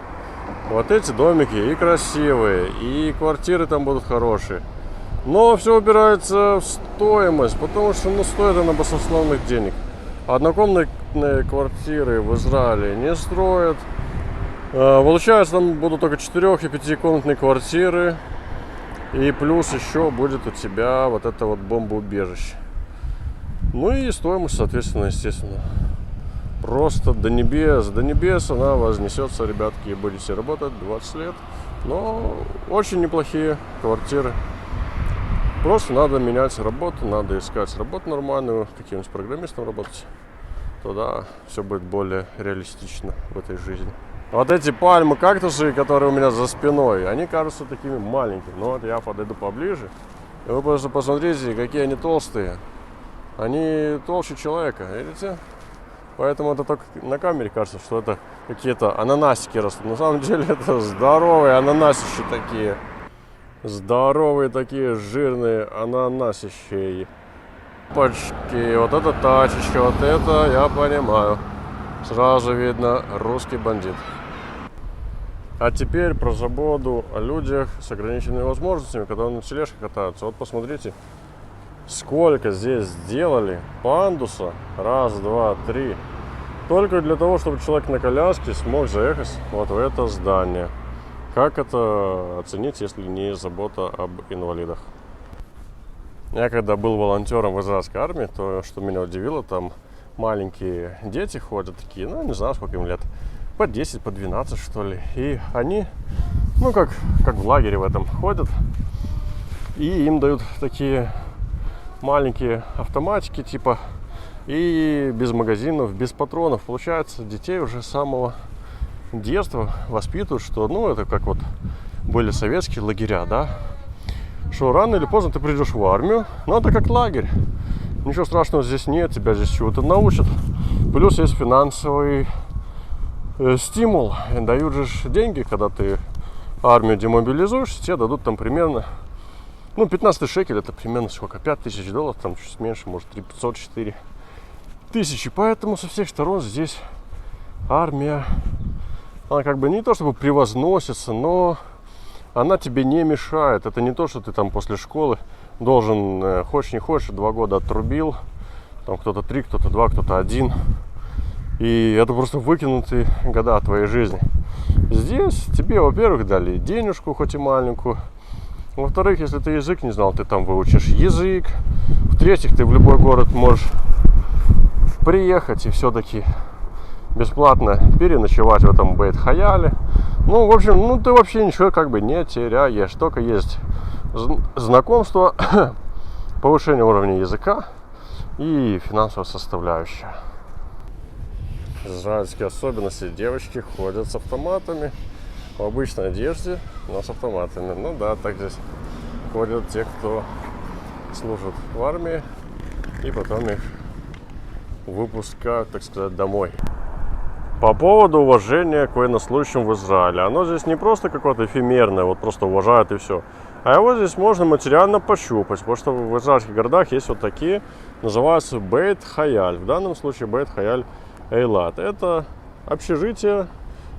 [SPEAKER 1] Вот эти домики и красивые, и квартиры там будут хорошие. Но все упирается в стоимость, потому что стоит она баснословных денег. Однокомнатные квартиры в Израиле не строят. Получается, там будут только 4- и 5-комнатные квартиры. И плюс еще будет у тебя вот это вот бомбоубежище. Ну и стоимость, соответственно, естественно, просто до небес она вознесется, ребятки, и будете работать 20 лет. Но очень неплохие квартиры. Просто надо менять работу, надо искать работу нормальную, каким-нибудь программистом работать. Тогда все будет более реалистично в этой жизни. Вот эти пальмы, кактусы, которые у меня за спиной, они кажутся такими маленькими. Но вот я подойду поближе, и вы просто посмотрите, какие они толстые. Они толще человека, видите? Поэтому это только на камере кажется, что это какие-то ананасики растут. На самом деле это здоровые ананасищи такие. Здоровые такие жирные ананасищи. Почки, вот это тачечка, вот это я понимаю. Сразу видно русский бандит. А теперь про заботу о людях с ограниченными возможностями, которые на тележке катаются. Вот посмотрите, сколько здесь сделали пандуса. 1, 2, 3. Только для того, чтобы человек на коляске смог заехать вот в это здание. Как это оценить, если не забота об инвалидах? Я когда был волонтером в израильской армии, то, что меня удивило, там маленькие дети ходят такие, ну, не знаю, сколько им лет, по 10, по 12, что ли. И они, ну, как в лагере в этом ходят, и им дают такие маленькие автоматики, типа, и без магазинов, без патронов. Получается, детей уже с самого детства воспитывают, что, ну, это как вот были советские лагеря, да, что рано или поздно ты придешь в армию, но это как лагерь. Ничего страшного здесь нет, тебя здесь чего-то научат. Плюс есть финансовый стимул. Дают же деньги, когда ты армию демобилизуешь, тебе дадут там примерно, ну, 15 шекель, это примерно сколько, $5000, там чуть меньше, может, 3500-4 тысячи. Поэтому со всех сторон здесь армия, она как бы не то чтобы превозносится, но она тебе не мешает. Это не то, что ты там после школы должен, хочешь не хочешь, 2 года отрубил, там кто-то 3, кто-то 2, кто-то 1, и это просто выкинутые года твоей жизни. Здесь тебе, во-первых, дали денежку, хоть и маленькую, во-вторых, если ты язык не знал, ты там выучишь язык, в-третьих, ты в любой город можешь приехать и все-таки бесплатно переночевать в этом Бейт-Хаяле. Ну, в общем, ну, ты вообще ничего как бы не теряешь. Только есть знакомство, повышение уровня языка и финансовая составляющая. Израильские особенности. Девочки ходят с автоматами. В обычной одежде, но с автоматами. Ну да, так здесь ходят те, кто служит в армии. И потом их выпускают, так сказать, домой. По поводу уважения к военнослужащим в Израиле. Оно здесь не просто какое-то эфемерное, вот просто уважают и все. А его здесь можно материально пощупать. Потому что в израильских городах есть вот такие, называются Бейт-Хаяль. В данном случае Бейт-Хаяль Эйлат. Это общежитие,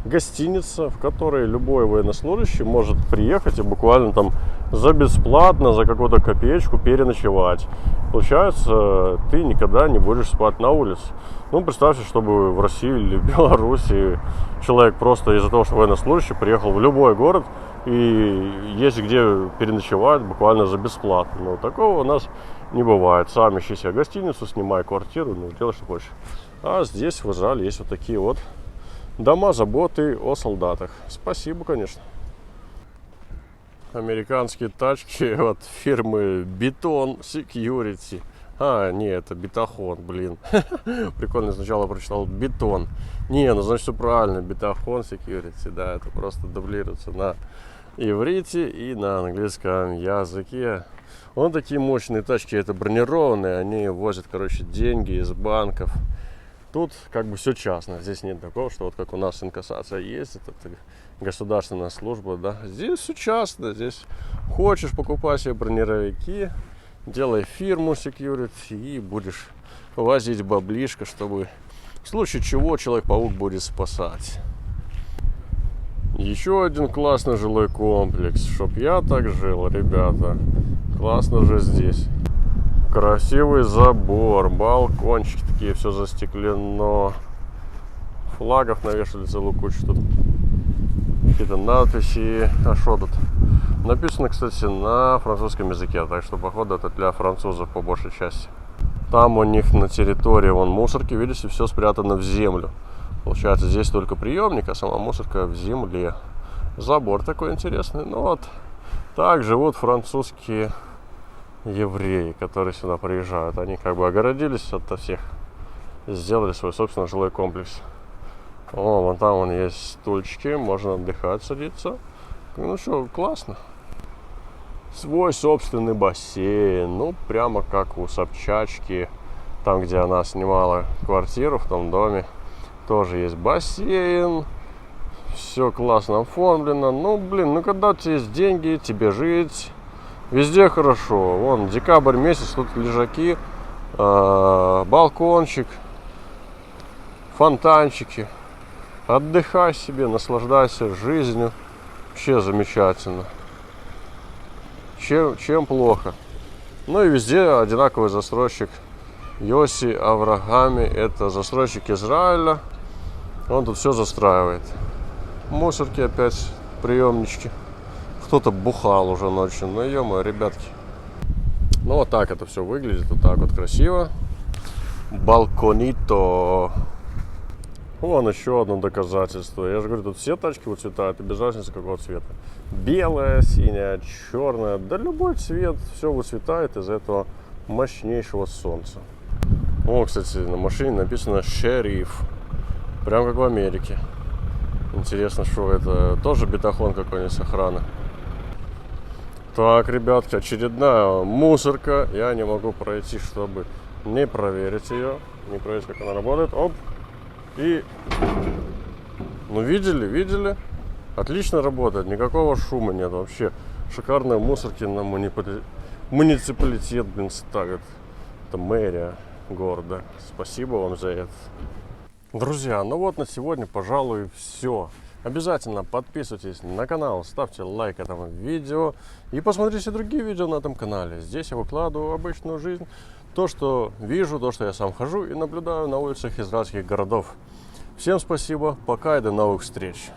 [SPEAKER 1] гостиница, в которой любой военнослужащий может приехать и буквально там за бесплатно, за какую-то копеечку переночевать. Получается, ты никогда не будешь спать на улице. Ну, представьте, чтобы в России или в Беларуси человек просто из-за того, что военнослужащий приехал в любой город и есть где переночевать буквально за бесплатно. Но такого у нас не бывает. Сам ищи себе гостиницу, снимай квартиру, ну, делай что хочешь. А здесь в Израиле есть вот такие вот дома заботы о солдатах. Спасибо, конечно. Американские тачки от фирмы Beton Security. А, не, это бетахон, блин. Прикольно, сначала прочитал бетон. Не, ну значит все правильно, бетахон security, да, это просто дублируется на иврите и на английском языке. Вон такие мощные тачки, это бронированные, они возят, короче, деньги из банков. Тут как бы все частно, здесь нет такого, что вот как у нас инкассация есть, это государственная служба, да. Здесь все частно, здесь хочешь покупать себе бронировики, делай фирму security и будешь возить баблишко, чтобы в случае чего Человек-паук будет спасать. Еще один классный жилой комплекс, чтоб я так жил, ребята. Классно же здесь. Красивый забор, балкончики такие, все застеклено. Флагов навешали целую кучу тут. Какие-то надписи. А что тут? Написано, кстати, на французском языке, так что, походу, это для французов по большей части. Там у них на территории, вон, мусорки, видите, все спрятано в землю. Получается, здесь только приемник, а сама мусорка в земле. Забор такой интересный. Ну вот, так живут французские евреи, которые сюда приезжают. Они как бы огородились от всех, сделали свой собственный жилой комплекс. О, вон там вон есть стульчики, можно отдыхать, садиться. Ну что, классно. Свой собственный бассейн, ну прямо как у Собчачки, там, где она снимала квартиру, в том доме, тоже есть бассейн. Все классно оформлено. Ну, блин, ну когда у тебя есть деньги, тебе жить везде хорошо. Вон, декабрь месяц, тут лежаки, балкончик, фонтанчики. Отдыхай себе, наслаждайся жизнью. Вообще замечательно. Чем плохо? Ну и везде одинаковый застройщик. Йоси Аврагами, это застройщик Израиля. Он тут все застраивает. Мусорки опять, приемнички. Кто-то бухал уже ночью. Ну ё-моё, ребятки. Ну вот так это все выглядит. Вот так вот красиво. Балконито. Вон еще одно доказательство. Я же говорю, тут все тачки выцветают, и без разницы какого цвета. Белая, синяя, черная. Да любой цвет, все выцветает из-за этого мощнейшего солнца. О, кстати, на машине написано «Шериф». Прям как в Америке. Интересно, что это тоже бетахон какой-нибудь с охраны. Так, ребятки, очередная мусорка. Я не могу пройти, чтобы не проверить ее. Не проверить, как она работает. Оп. И, ну, видели? Отлично работает, никакого шума нет вообще. Шикарные мусорки на муниципалитет, блин, ставят. Это мэрия города. Спасибо вам за это. Друзья, ну вот на сегодня, пожалуй, все. Обязательно подписывайтесь на канал, ставьте лайк этому видео и посмотрите другие видео на этом канале. Здесь я выкладываю обычную жизнь, то, что вижу, то, что я сам хожу и наблюдаю на улицах израильских городов. Всем спасибо, пока и до новых встреч.